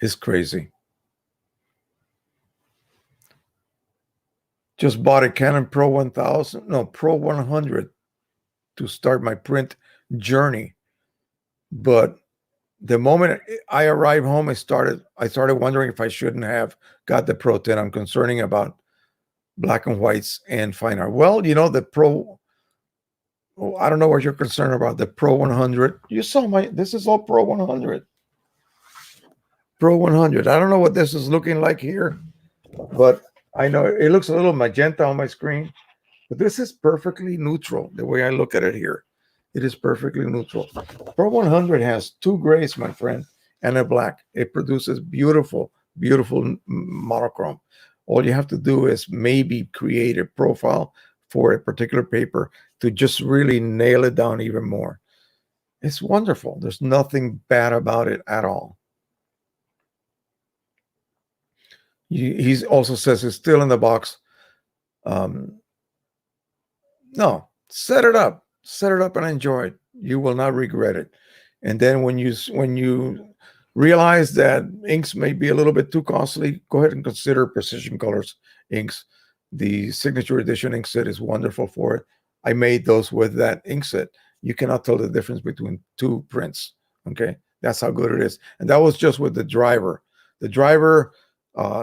It's crazy. Just bought a Canon Pro 100 to start my print journey. But the moment I arrived home, I started wondering if I shouldn't have got the Pro 10. I'm concerning about black and whites and fine art. Well, the Pro, I don't know what you're concerned about. The Pro 100. You saw this is all Pro 100. Pro 100. I don't know what this is looking like here, but I know it looks a little magenta on my screen, but this is perfectly neutral the way I look at it here. It is perfectly neutral. Pro 100 has two grays, my friend, and a black. It produces beautiful, beautiful monochrome. All you have to do is maybe create a profile for a particular paper to just really nail it down even more. It's wonderful. There's nothing bad about it at all. He also says it's still in the box. No, set it up and enjoy it. You will not regret it. And then when you realize that inks may be a little bit too costly, go ahead and consider Precision Colors inks. The signature edition ink set is wonderful for it. I made those with that ink set. You cannot tell the difference between two prints. Okay, that's how good it is. And that was just with the driver. The driver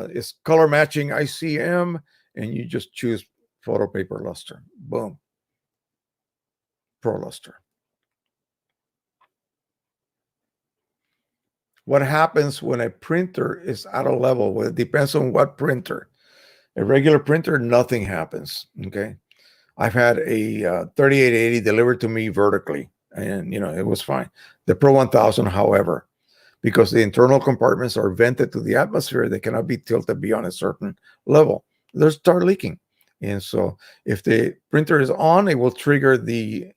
is color matching ICM, and you just choose photo paper luster. Boom. Pro luster. What happens when a printer is out of level? Well, it depends on what printer. A regular printer, nothing happens. Okay. I've had a 3880 delivered to me vertically, and it was fine. The Pro 1000, however, because the internal compartments are vented to the atmosphere, they cannot be tilted beyond a certain level. They'll start leaking. And so if the printer is on, it will trigger the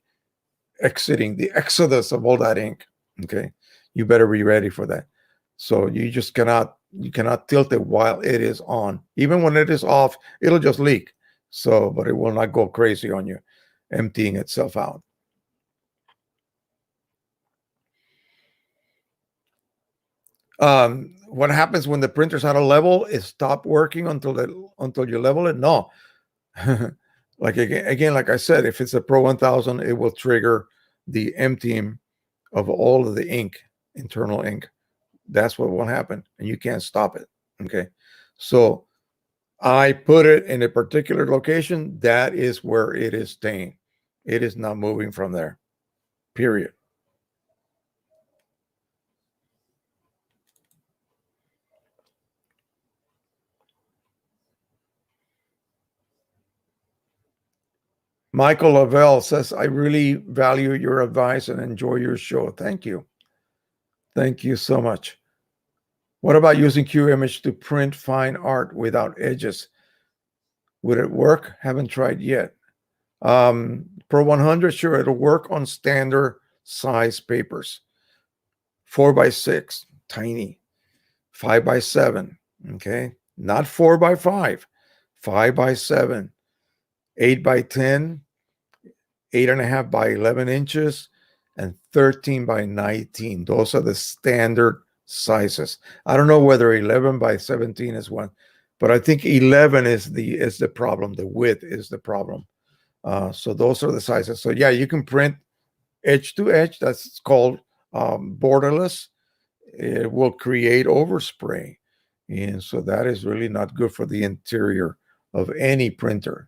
exodus of all that ink. Okay. You better be ready for that. So you cannot tilt it while it is on. Even when it is off, it'll just leak. So, but it will not go crazy on you, emptying itself out. What happens when the printer's out of level? It stop working until you level it? No. Like again, like I said, if it's a Pro 1000, it will trigger the emptying of all of the ink, internal ink. That's what will happen, and you can't stop it. Okay. So I put it in a particular location. That is where it is staying. It is not moving from there. Period. Michael Lavelle says, I really value your advice and enjoy your show. Thank you. Thank you so much. What about using QImage to print fine art without edges? Would it work? Haven't tried yet. Pro 100, sure, it'll work on standard size papers. 4x6, tiny. 5x7, okay? Not 4x5, 5x7, 8x10, 8.5 by 11 inches, and 13 by 19. Those are the standard sizes. I don't know whether 11 by 17 is one, but I think 11 is the problem. The width is the problem. So those are the sizes. So yeah, you can print edge to edge. That's called borderless. It will create overspray, and so that is really not good for the interior of any printer.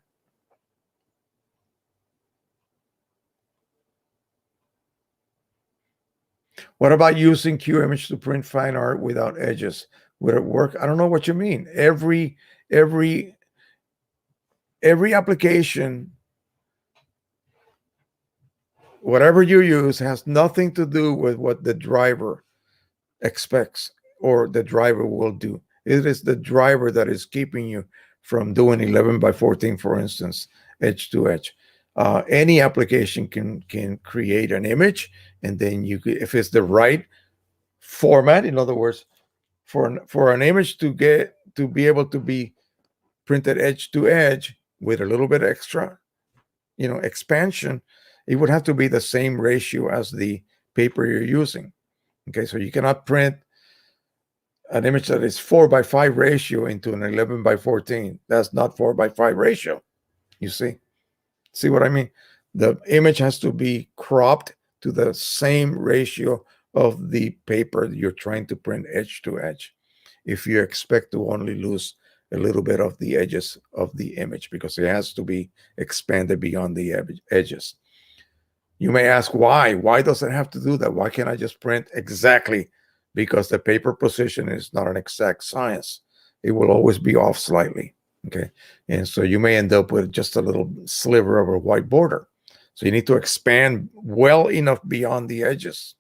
What about using QImage to print fine art without edges? Would it work? I don't know what you mean. Every application, whatever you use, has nothing to do with what the driver expects or the driver will do. It is the driver that is keeping you from doing 11 by 14, for instance, edge to edge. Any application can create an image, and then you could, if it's the right format, in other words, for an image to be able to be printed edge to edge with a little bit extra, expansion, it would have to be the same ratio as the paper you're using. Okay, so you cannot print an image that is 4x5 ratio into an 11 by 14. That's not 4x5 ratio. You see what I mean? The image has to be cropped to the same ratio of the paper you're trying to print edge to edge, if you expect to only lose a little bit of the edges of the image, because it has to be expanded beyond the edges. You may ask why. Why does it have to do that? Why can't I just print exactly? Because the paper position is not an exact science. It will always be off slightly. Okay. And so you may end up with just a little sliver of a white border. So you need to expand well enough beyond the edges.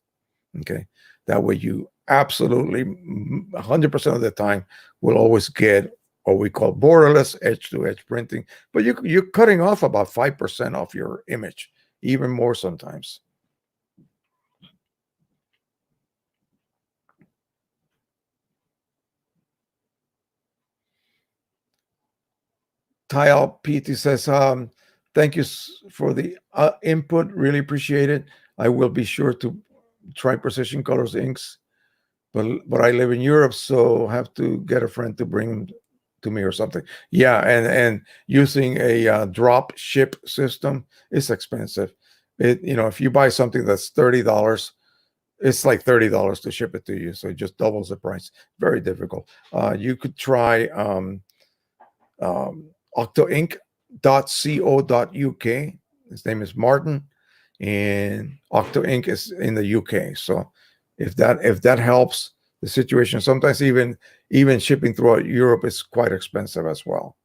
Okay. That way you absolutely 100% of the time will always get what we call borderless edge to edge printing. But you're cutting off about 5% of your image, even more sometimes. Tile PT says, thank you for the input. Really appreciate it. I will be sure to try Precision Colors inks, but I live in Europe, so have to get a friend to bring them to me or something. Yeah, and using a drop ship system is expensive. If you buy something that's $30, it's like $30 to ship it to you, so it just doubles the price. Very difficult. You could try octoink.co.uk. His name is Martin, and Octoink is in the UK. So if that helps the situation, sometimes even shipping throughout Europe is quite expensive as well.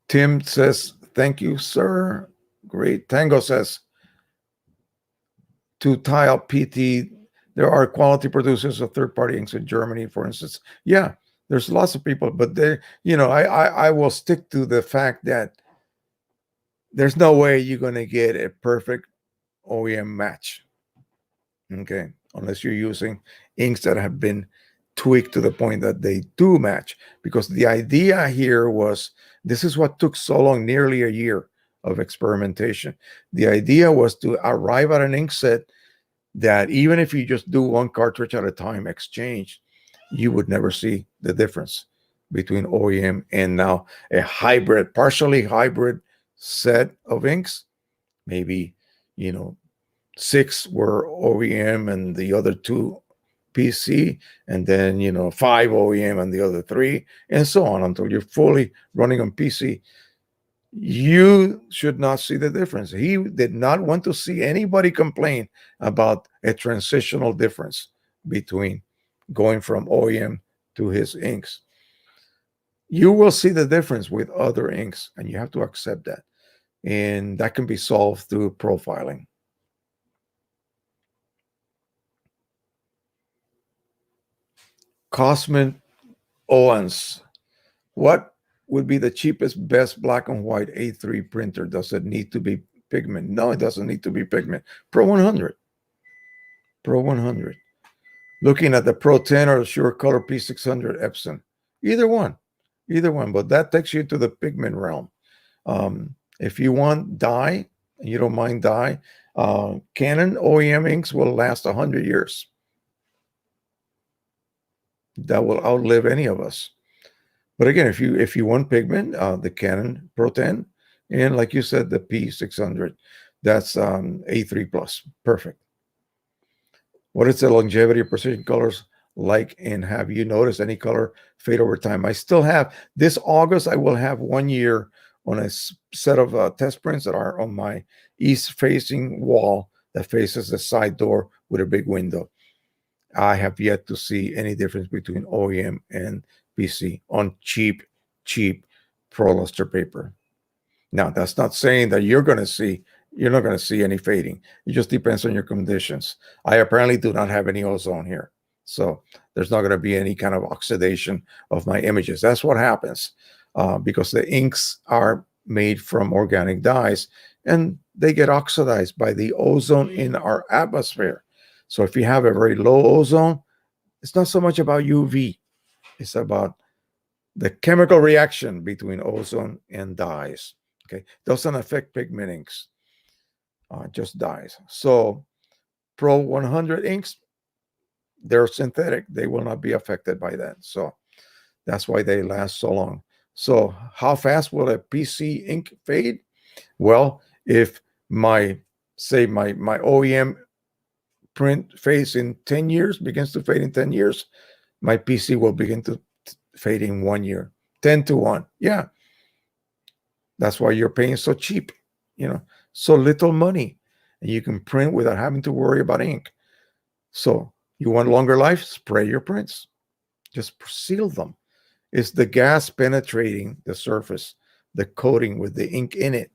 Tim says, thank you, sir. Great. Tango says, to Tile PT, there are quality producers of third-party inks in Germany, for instance. Yeah, there's lots of people, but I will stick to the fact that there's no way you're going to get a perfect OEM match. Okay, unless you're using inks that have been tweak to the point that they do match. Because the idea here was, this is what took so long, nearly a year of experimentation. The idea was to arrive at an ink set that even if you just do one cartridge at a time exchange, you would never see the difference between OEM and now a hybrid, partially hybrid set of inks. Maybe, you know, 6 were OEM and the other 2 PC, and then, you know, 5 OEM and the other 3, and so on until you're fully running on PC. You should not see the difference. He did not want to see anybody complain about a transitional difference between going from OEM to his inks. You will see the difference with other inks, and you have to accept that. And that can be solved through profiling. Cosmin Owens, what would be the cheapest, best black and white A3 printer? Does it need to be pigment? No, it doesn't need to be pigment. Pro 100. Pro 100. Looking at the Pro 10 or the Sure Color P600 Epson. Either one. Either one. But that takes you to the pigment realm. If you want dye, and you don't mind dye, Canon OEM inks will last 100 years. That will outlive any of us. But again, if you want pigment, the Canon Pro 10, and like you said, the P600, that's A3 plus, perfect. What is the longevity of precision colors like, and have you noticed any color fade over time? I still have. This August, I will have 1 year on a set of test prints that are on my east-facing wall that faces the side door with a big window. I have yet to see any difference between OEM and PC on cheap Pro Luster paper. Now, that's not saying that you're not going to see any fading. It just depends on your conditions. I apparently do not have any ozone here, so there's not going to be any kind of oxidation of my images. That's what happens because the inks are made from organic dyes, and they get oxidized by the ozone in our atmosphere. So if you have a very low ozone, it's not so much about UV. It's about the chemical reaction between ozone and dyes. Okay, doesn't affect pigment inks, just dyes. So Pro 100 inks, they're synthetic. They will not be affected by that. So that's why they last so long. So how fast will a PC ink fade? Well, if my OEM print fades in 10 years, begins to fade in 10 years, my PC will begin to fade in 1 year, 10 to 1. Yeah. That's why you're paying so cheap, so little money. And you can print without having to worry about ink. So you want longer life? Spray your prints. Just seal them. It's the gas penetrating the surface, the coating with the ink in it,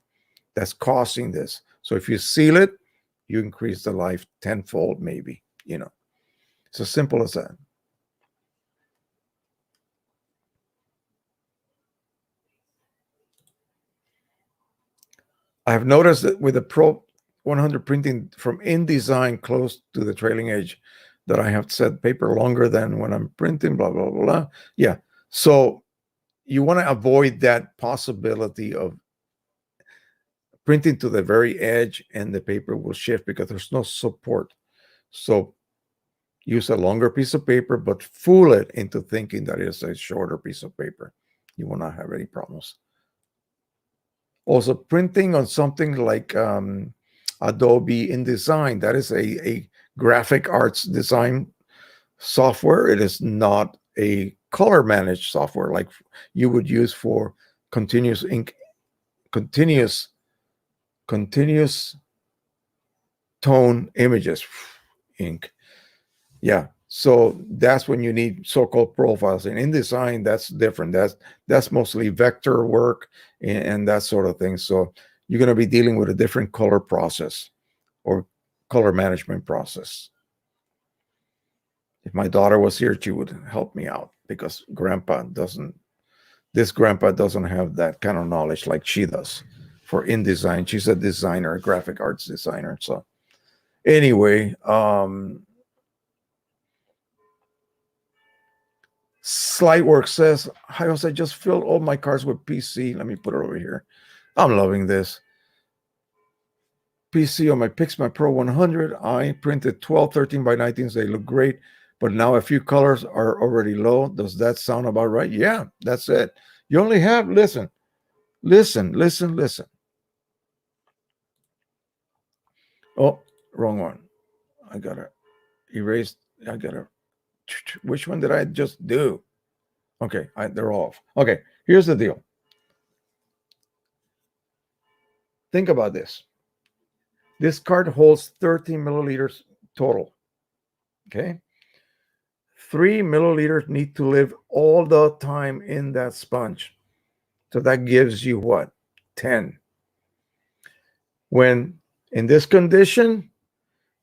that's causing this. So if you seal it, you increase the life tenfold, maybe. It's as simple as that. I have noticed that with the Pro 100 printing from InDesign close to the trailing edge, that I have set paper longer than when I'm printing, blah, blah, blah. Yeah. So you want to avoid that possibility of printing to the very edge and the paper will shift because there's no support. So use a longer piece of paper, but fool it into thinking that it's a shorter piece of paper. You will not have any problems. Also, printing on something like Adobe InDesign, that is a graphic arts design software. It is not a color managed software like you would use for continuous tone images ink. Yeah. So that's when you need so-called profiles. And InDesign, that's different. That's mostly vector work and that sort of thing. So you're going to be dealing with a different color process or color management process. If my daughter was here, she would help me out because this grandpa doesn't have that kind of knowledge like she does for InDesign. She's a designer, a graphic arts designer. So anyway, Slightwork says, hi, I just filled all my cards with PC. Let me put it over here. I'm loving this. PC on my Pixma Pro 100. I printed 12 13 by 19s. They look great, but now a few colors are already low. Does that sound about right? Yeah, that's it. You only have, listen. Oh, wrong one. I gotta erase. I gotta, which one did I just do? Okay, they're off. Okay, here's the deal. Think about this. This card holds 13 milliliters total. Okay. 3 milliliters need to live all the time in that sponge. So that gives you what? 10. When in this condition,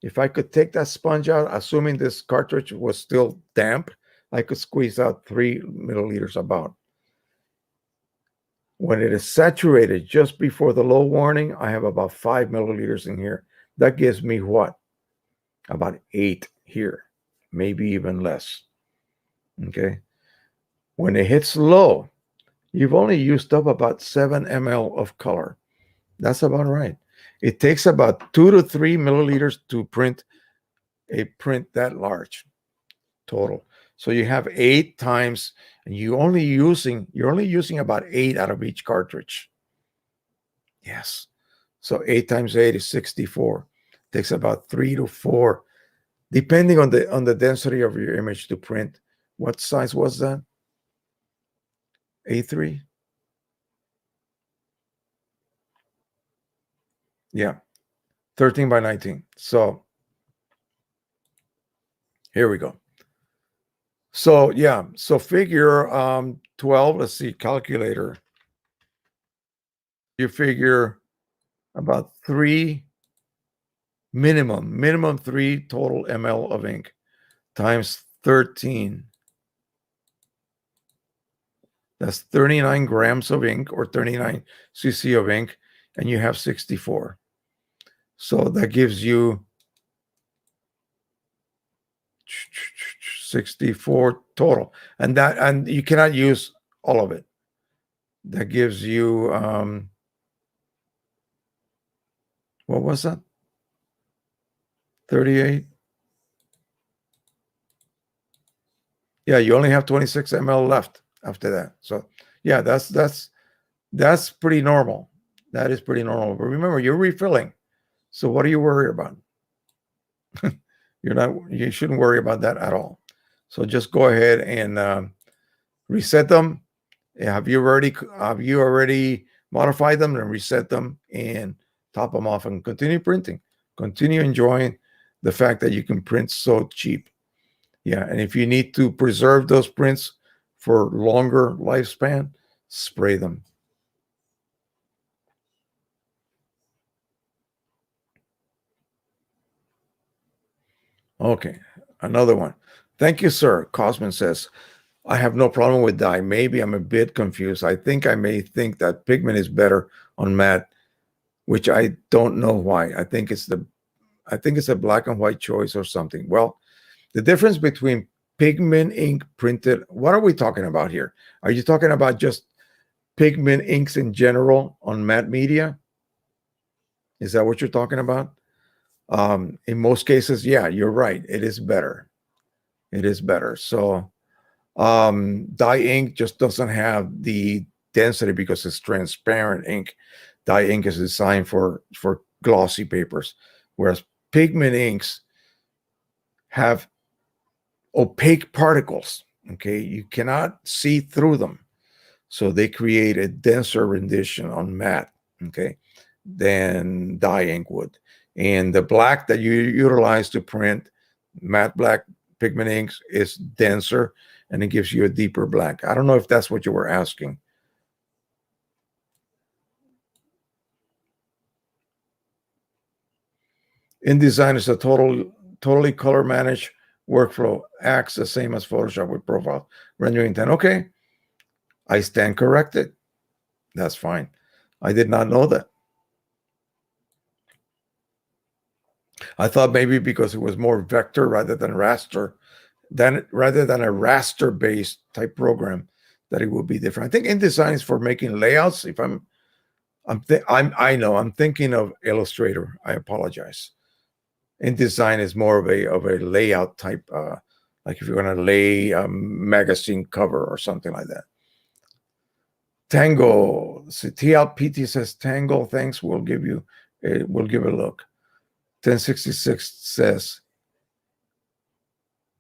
if I could take that sponge out, assuming this cartridge was still damp, I could squeeze out 3 milliliters about. When it is saturated just before the low warning, I have about 5 milliliters in here. That gives me what? About 8 here, maybe even less. Okay. When it hits low, you've only used up about 7 ml of color. That's about right. It takes about 2 to 3 milliliters to print a print that large total. So you have 8 times, and you're only using about 8 out of each cartridge. Yes. So 8 times 8 is 64. Takes about 3 to 4, depending on the density of your image to print. What size was that? A3? Yeah. 13 by 19. So here we go. So yeah, so figure 12, let's see, calculator. You figure about 3 minimum 3 total ml of ink times 13. That's 39 grams of ink or 39 cc of ink, and you have 64. So that gives you 64 total. And you cannot use all of it. That gives you what was that? 38. Yeah, you only have 26 ml left after that. So yeah, that's pretty normal. That is pretty normal. But remember, you're refilling. So what are you worried about? You shouldn't worry about that at all. So just go ahead and reset them. Have you already modified them and reset them and top them off and continue printing? Continue enjoying the fact that you can print so cheap. Yeah, and if you need to preserve those prints for longer lifespan, spray them. Okay, another one. Thank you, sir. Cosman says, I have no problem with dye. Maybe I'm a bit confused. I think I may think that pigment is better on matte, which I don't know why. I think it's a black and white choice or something. Well, the difference between pigment ink printed, what are we talking about here? Are you talking about just pigment inks in general on matte media? Is that what you're talking about? In most cases, yeah, you're right. It is better. It is better. So dye ink just doesn't have the density because it's transparent ink. Dye ink is designed for glossy papers, whereas pigment inks have opaque particles. Okay, you cannot see through them, so they create a denser rendition on matte. Okay, than dye ink would. And the black that you utilize to print matte black pigment inks is denser and it gives you a deeper black. I don't know if that's what you were asking. InDesign is a totally color managed workflow. Acts the same as Photoshop with profile rendering 10. Okay, I stand corrected. That's fine. I did not know that. I thought maybe because it was more vector rather than raster, than rather than a raster based type program, that it would be different. I think InDesign is for making layouts. If I know I'm thinking of Illustrator. I apologize. InDesign is more of a layout type, like if you're going to lay a magazine cover or something like that. Tango, TLPT says Tango. Thanks. We'll give a look. 1066 says,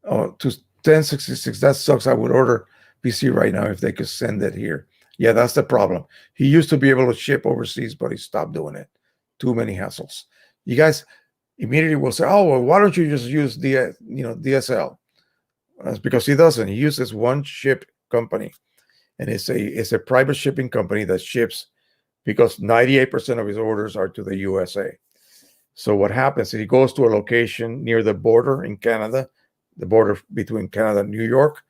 oh, to 1066. That sucks. I would order PC right now if they could send it here. Yeah, that's the problem. He used to be able to ship overseas, but he stopped doing it. Too many hassles. You guys immediately will say, "Oh, well, why don't you just use DSL?" That's because he doesn't. He uses one ship company, and it's a private shipping company that ships because 98% of his orders are to the USA. So what happens is he goes to a location near the border in Canada, the border between Canada and New York,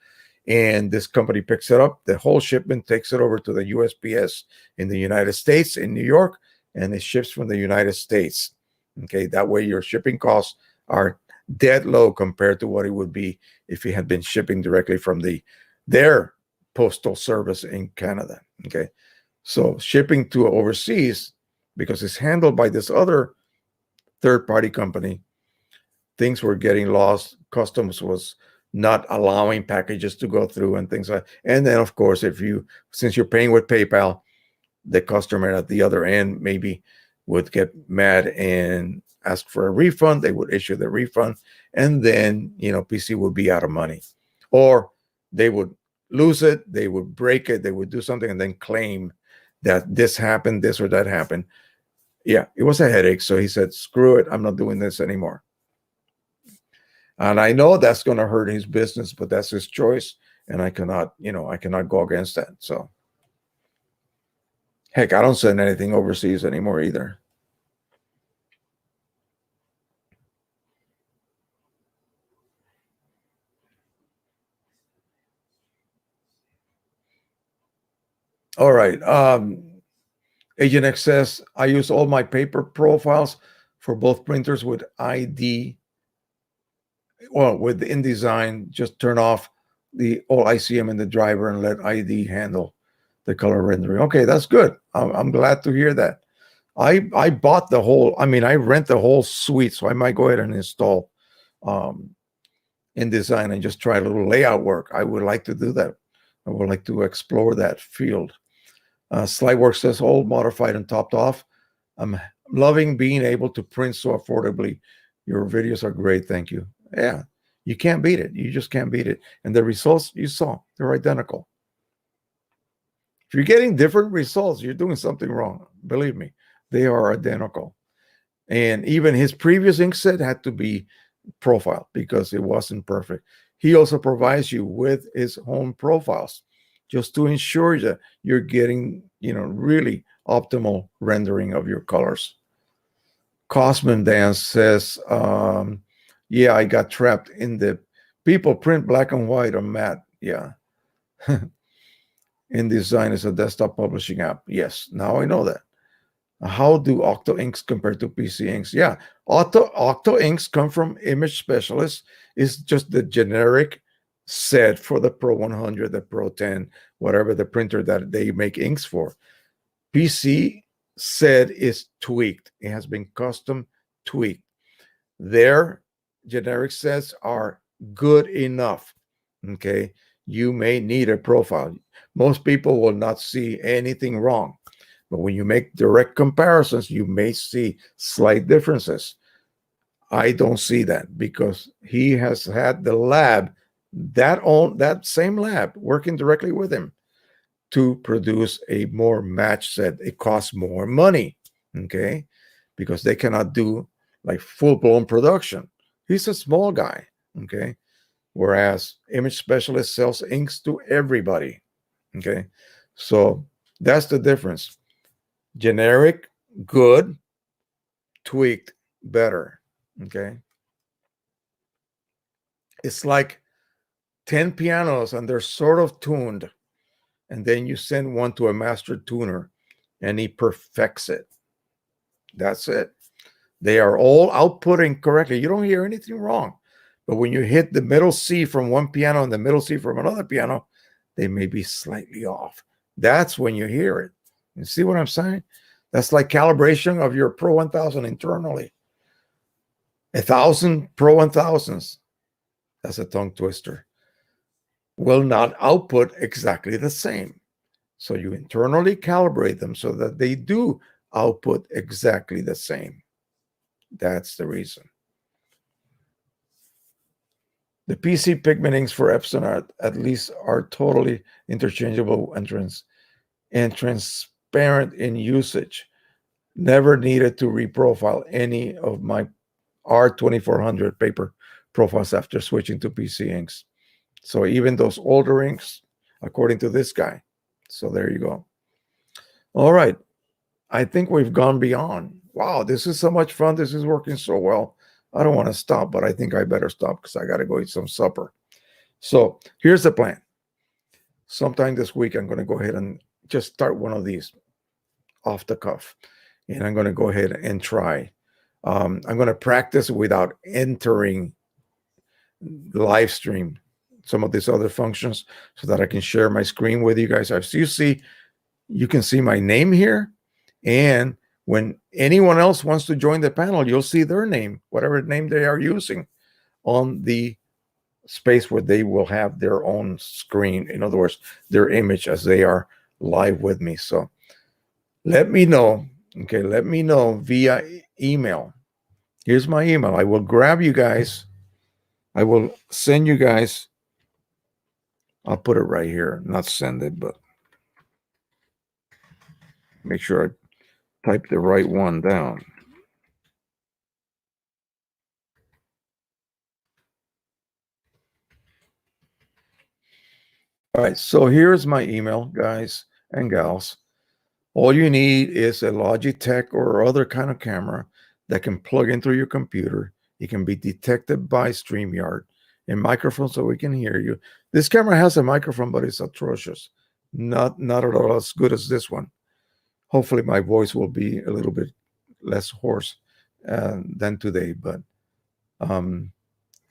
and this company picks it up. The whole shipment takes it over to the USPS in the United States in New York, and it ships from the United States. Okay, that way your shipping costs are dead low compared to what it would be if he had been shipping directly from their postal service in Canada. Okay, so shipping to overseas, because it's handled by this other third-party company, things were getting lost. Customs was not allowing packages to go through and things like. And then, of course, since you're paying with PayPal, the customer at the other end maybe would get mad and ask for a refund. They would issue the refund, and then PC would be out of money, or they would lose it. They would break it. They would do something and then claim that this happened, this or that happened. Yeah, it was a headache. So he said, "Screw it. I'm not doing this anymore." And I know that's going to hurt his business, but that's his choice, and I cannot go against that. So, heck, I don't send anything overseas anymore either. All right. Agent X says, I use all my paper profiles for both printers with ID. Well, with InDesign, just turn off the all ICM in the driver and let ID handle the color rendering. Okay, that's good. I'm glad to hear that. I bought the whole, I rent the whole suite, so I might go ahead and install InDesign and just try a little layout work. I would like to do that. I would like to explore that field. Slightwork says, all modified and topped off. I'm loving being able to print so affordably. Your videos are great. Thank you. Yeah, you can't beat it. You just can't beat it. And the results you saw, they're identical. If you're getting different results, you're doing something wrong. Believe me, they are identical. And even his previous ink set had to be profiled because it wasn't perfect. He also provides you with his own profiles just to ensure that you're getting, really optimal rendering of your colors. Cosman Dance says, yeah, I got trapped in the people print black and white or matte. Yeah. InDesign is a desktop publishing app. Yes, now I know that. How do Octo inks compare to PC inks? Yeah, Octo inks come from Image Specialist. It's just the generic set for the Pro 100, the Pro 10, whatever the printer that they make inks for. PC set is tweaked. It has been custom tweaked. Their generic sets are good enough. Okay, you may need a profile. Most people will not see anything wrong. But when you make direct comparisons, you may see slight differences. I don't see that because he has had the lab, that same lab, working directly with him to produce a more matched set. It costs more money, okay? Because they cannot do like full-blown production. He's a small guy, okay? Whereas Image Specialist sells inks to everybody, okay? So that's the difference. Generic, good. Tweaked, better. Okay. It's like 10 pianos and they're sort of tuned. And then you send one to a master tuner and he perfects it. That's it. They are all outputting correctly. You don't hear anything wrong. But when you hit the middle C from one piano and the middle C from another piano, they may be slightly off. That's when you hear it. You see what I'm saying? That's like calibration of your Pro 1000 internally. 1,000 Pro 1000s, that's a tongue twister, will not output exactly the same. So you internally calibrate them so that they do output exactly the same. That's the reason. The PC pigment inks for Epson at least are totally interchangeable and transparent in usage. Never needed to reprofile any of my R2400 paper profiles after switching to PC inks. So even those older inks, according to this guy. So there you go. All right. I think we've gone beyond. Wow, this is so much fun. This is working so well. I don't want to stop, but I think I better stop because I got to go eat some supper. So here's the plan. Sometime this week, I'm going to go ahead and just start one of these off the cuff. And I'm going to go ahead and try. I'm going to practice without entering live stream some of these other functions so that I can share my screen with you guys. As you see, you can see my name here. And when anyone else wants to join the panel, you'll see their name, whatever name they are using, on the space where they will have their own screen. In other words, their image as they are live with me. So let me know. Okay, let me know via email. Here's my email. I will grab you guys. I will send you guys. I'll put it right here. Not send it, but make sure I type the right one down. All right, so here's my email, guys and gals. All you need is a Logitech or other kind of camera that can plug into your computer. It can be detected by StreamYard, and microphone so we can hear you. This camera has a microphone, but it's atrocious. Not at all as good as this one. Hopefully my voice will be a little bit less hoarse than today, but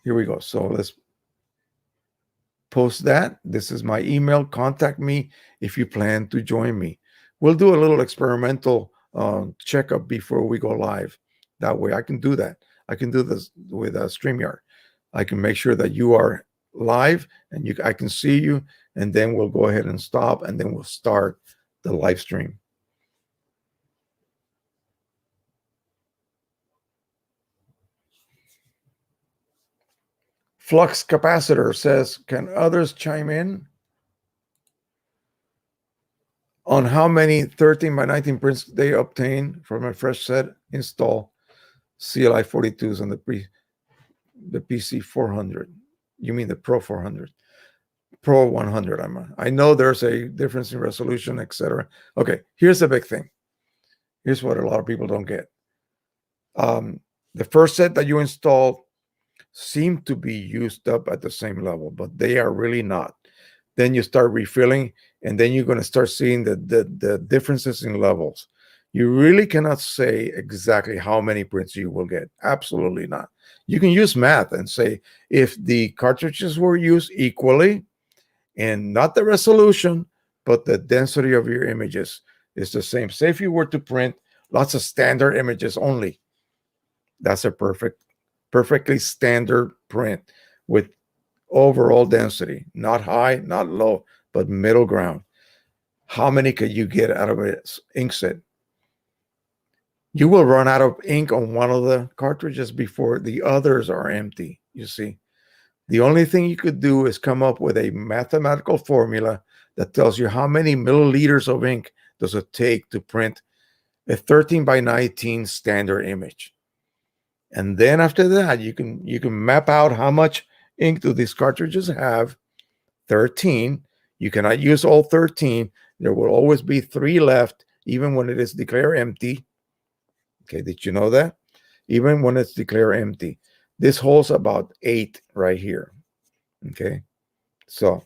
here we go. So let's post that. This is my email. Contact me if you plan to join me. We'll do a little experimental checkup before we go live. That way I can do that. I can do this with StreamYard. I can make sure that you are live and I can see you, and then we'll go ahead and stop, and then we'll start the live stream. Flux Capacitor says, can others chime in on how many 13 by 19 prints they obtain from a fresh set install CLI 42s on the PC 400? You mean the Pro 400? Pro 100. I know there's a difference in resolution, etc. Okay, here's the big thing. Here's what a lot of people don't get. The first set that you install seem to be used up at the same level, but they are really not. Then you start refilling, and then you're going to start seeing the differences in levels. You really cannot say exactly how many prints you will get. Absolutely not. You can use math and say if the cartridges were used equally, and not the resolution, but the density of your images is the same. Say if you were to print lots of standard images only, that's a perfectly standard print with overall density, not high, not low, but middle ground. How many could you get out of an ink set? You will run out of ink on one of the cartridges before the others are empty, you see. The only thing you could do is come up with a mathematical formula that tells you how many milliliters of ink does it take to print a 13 by 19 standard image. And then after that, you can map out how much ink do these cartridges have. 13. You cannot use all 13. There will always be 3 left, even when it is declared empty. Okay, did you know that? Even when it's declared empty. This holds about 8 right here. Okay, so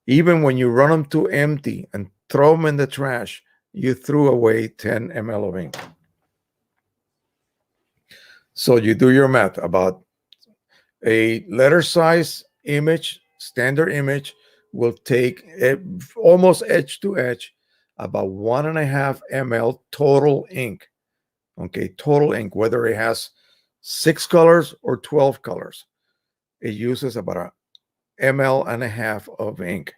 even when you run them to empty and throw them in the trash, you threw away 10 ml of ink. So you do your math. About A letter size image, standard image, will take almost edge to edge about 1.5 ml total ink. Okay, total ink, whether it has 6 colors or 12 colors, it uses about a ml and a half of ink.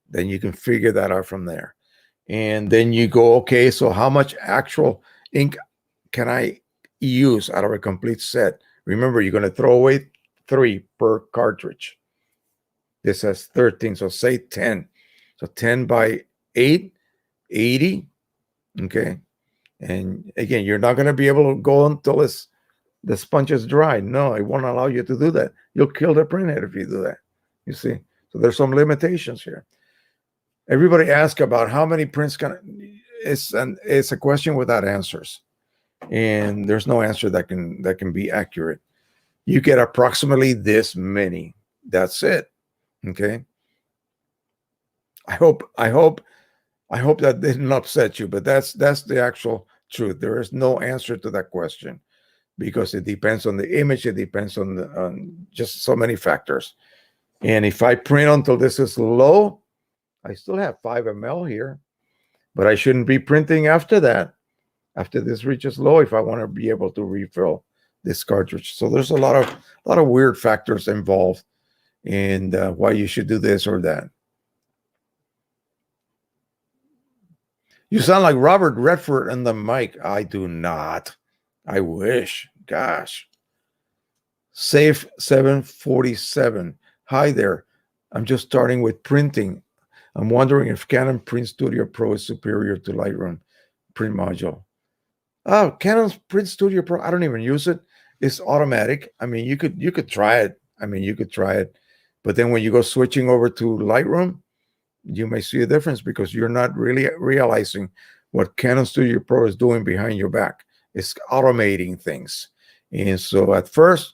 Then you can figure that out from there. And then you go, okay, so how much actual ink can I use out of a complete set? Remember, you're going to throw away 3 per cartridge. This has 13, so say 10. So 10 by 8, 80. Okay. And again, you're not going to be able to go until the sponge is dry. No, it won't allow you to do that. You'll kill the printhead if you do that. You see? So there's some limitations here. Everybody asks about how many prints it's a question without answers. And there's no answer that can be accurate. You get approximately this many. That's it. Okay. I hope that didn't upset you, but that's the actual truth. There is no answer to that question because it depends on the image. It depends on just so many factors. And if I print until this is low, I still have 5 ml here, but I shouldn't be printing after that. After this reaches low, if I want to be able to refill this cartridge. So there's a lot of weird factors involved in why you should do this or that. You sound like Robert Redford in the mic. I do not. I wish. Gosh. Safe 747. Hi there. I'm just starting with printing. I'm wondering if Canon Print Studio Pro is superior to Lightroom print module. Oh, Canon's Print Studio Pro, I don't even use it. It's automatic. I mean, you could try it. But then when you go switching over to Lightroom, you may see a difference because you're not really realizing what Canon Studio Pro is doing behind your back. It's automating things. And so at first,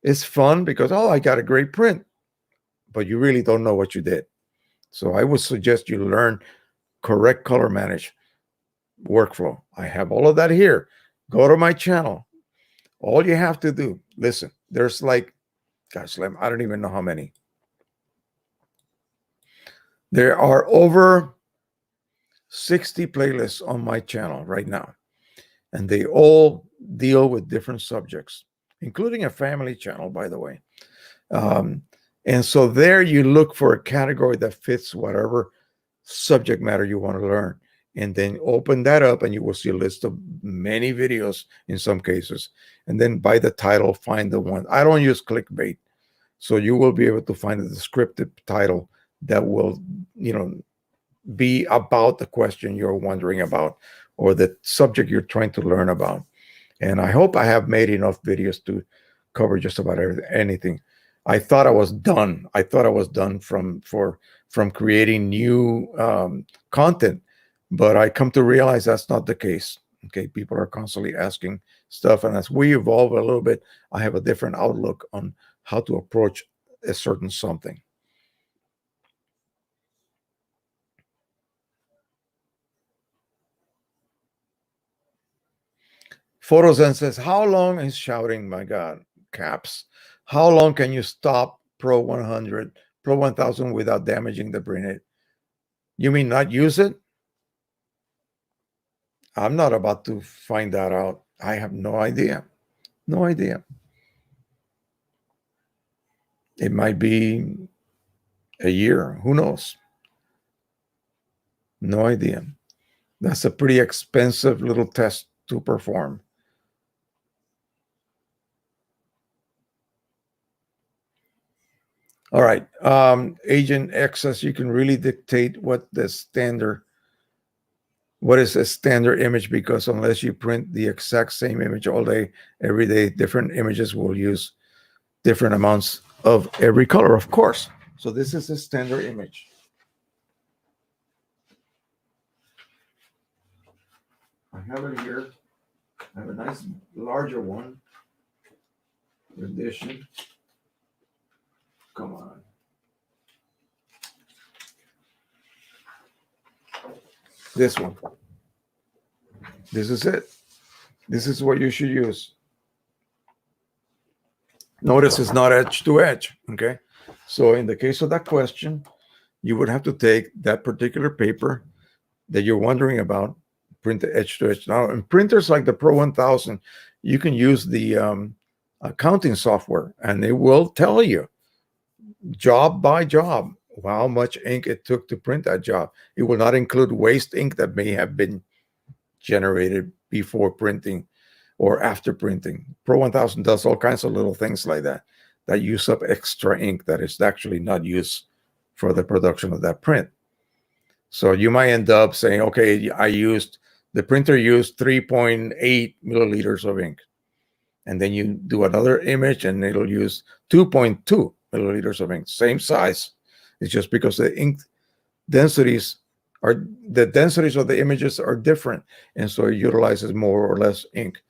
it's fun because, oh, I got a great print. But you really don't know what you did. So I would suggest you learn correct color manage workflow. I have all of that here. Go to my channel. All you have to do, listen, there's like, gosh, I don't even know how many. There are over 60 playlists on my channel right now, and they all deal with different subjects, including a family channel, by the way. And so there you look for a category that fits whatever subject matter you want to learn. And then open that up and you will see a list of many videos in some cases. And then by the title, find the one. I don't use clickbait. So you will be able to find a descriptive title that will, be about the question you're wondering about or the subject you're trying to learn about. And I hope I have made enough videos to cover just about anything. I thought I was done. From creating new content, but I come to realize that's not the case. Okay, people are constantly asking stuff, and as we evolve a little bit, I have a different outlook on how to approach a certain something. Photozen says, how long is shouting? My God, caps. How long can you stop Pro 100, Pro 1000 without damaging the printhead? You mean not use it? I'm not about to find that out. I have no idea. No idea. It might be a year. Who knows? No idea. That's a pretty expensive little test to perform. All right. Agent X says you can really dictate what is a standard image, because unless you print the exact same image all day, every day, different images will use different amounts of every color, of course. So this is a standard image. I have it here. I have a nice larger one. Edition. Come on. This one. This is it. This is what you should use. Notice it's not edge to edge. Okay. So in the case of that question, you would have to take that particular paper that you're wondering about, print the edge to edge. Now, in printers like the Pro 1000, you can use the accounting software, and it will tell you job by job how much ink it took to print that job. It will not include waste ink that may have been generated before printing or after printing. Pro 1000 does all kinds of little things like that that use up extra ink that is actually not used for the production of that print. So you might end up saying, okay, the printer used 3.8 milliliters of ink. And then you do another image and it'll use 2.2 milliliters of ink, same size. It's just because the ink densities of the images are different. And so it utilizes more or less ink.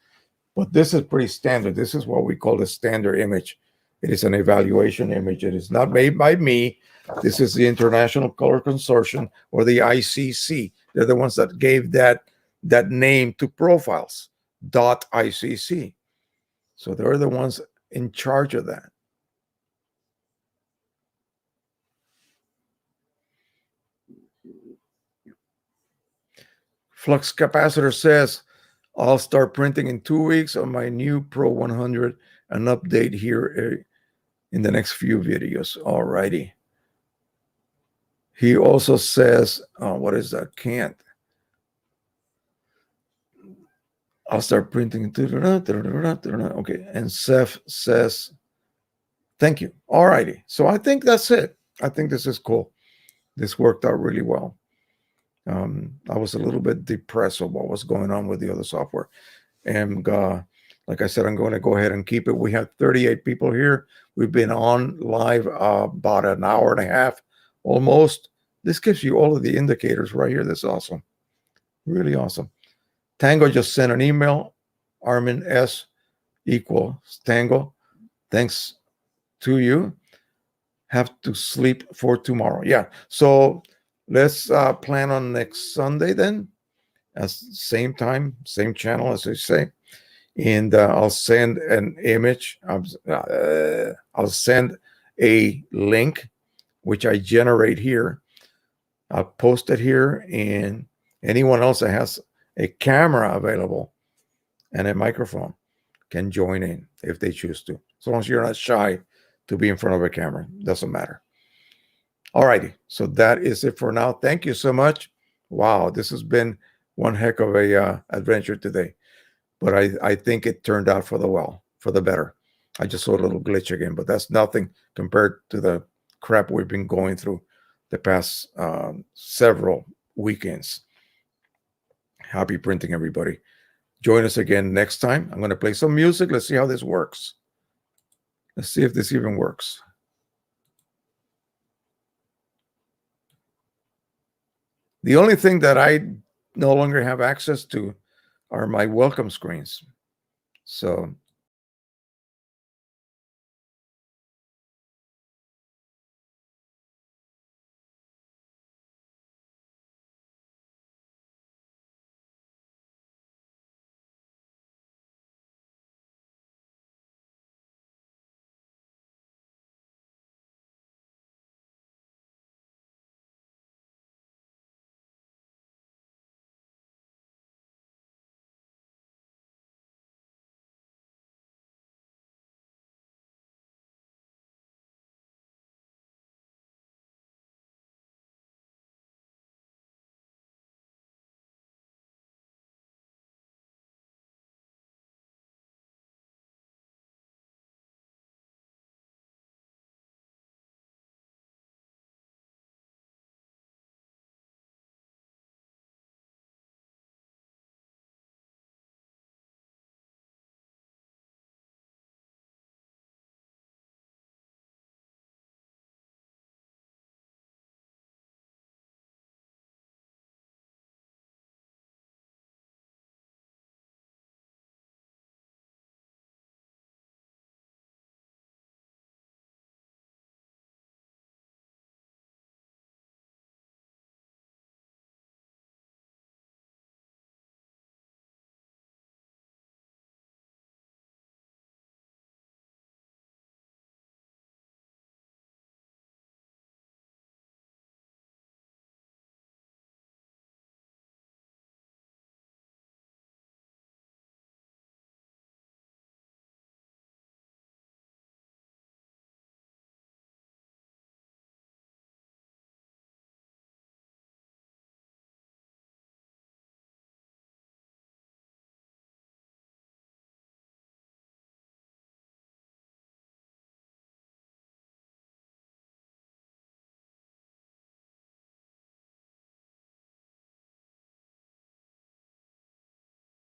But this is pretty standard. This is what we call the standard image. It is an evaluation image. It is not made by me. This is the International Color Consortium, or the ICC. They're the ones that gave that name to profiles, .ICC. So they're the ones in charge of that. Flux Capacitor says, I'll start printing in 2 weeks on my new Pro 100, an update here in the next few videos. All righty. He also says, what is that? Can't. I'll start printing. Okay. And Seth says, thank you. All righty. So I think that's it. I think this is cool. This worked out really well. I was a little bit depressed of what was going on with the other software. And like I said, I'm going to go ahead and keep it. We have 38 people here. We've been on live about an hour and a half almost. This gives you all of the indicators right here. That's awesome. Really awesome. Tango just sent an email. Armin S equals Tango. Thanks to you. Have to sleep for tomorrow. Yeah. So let's plan on next Sunday then. Same time, same channel, as I say. And I'll send an image. I'll send a link, which I generate here. I'll post it here, and anyone else that has a camera available and a microphone can join in if they choose to. As long as you're not shy to be in front of a camera, doesn't matter. All righty. So that is it for now. Thank you so much. Wow, this has been one heck of a adventure today. But I think it turned out for the better. I just saw a little glitch again, but that's nothing compared to the crap we've been going through the past several weekends. Happy printing, everybody. Join us again next time. I'm going to play some music. Let's see how this works. Let's see if this even works. The only thing that I no longer have access to are my welcome screens. So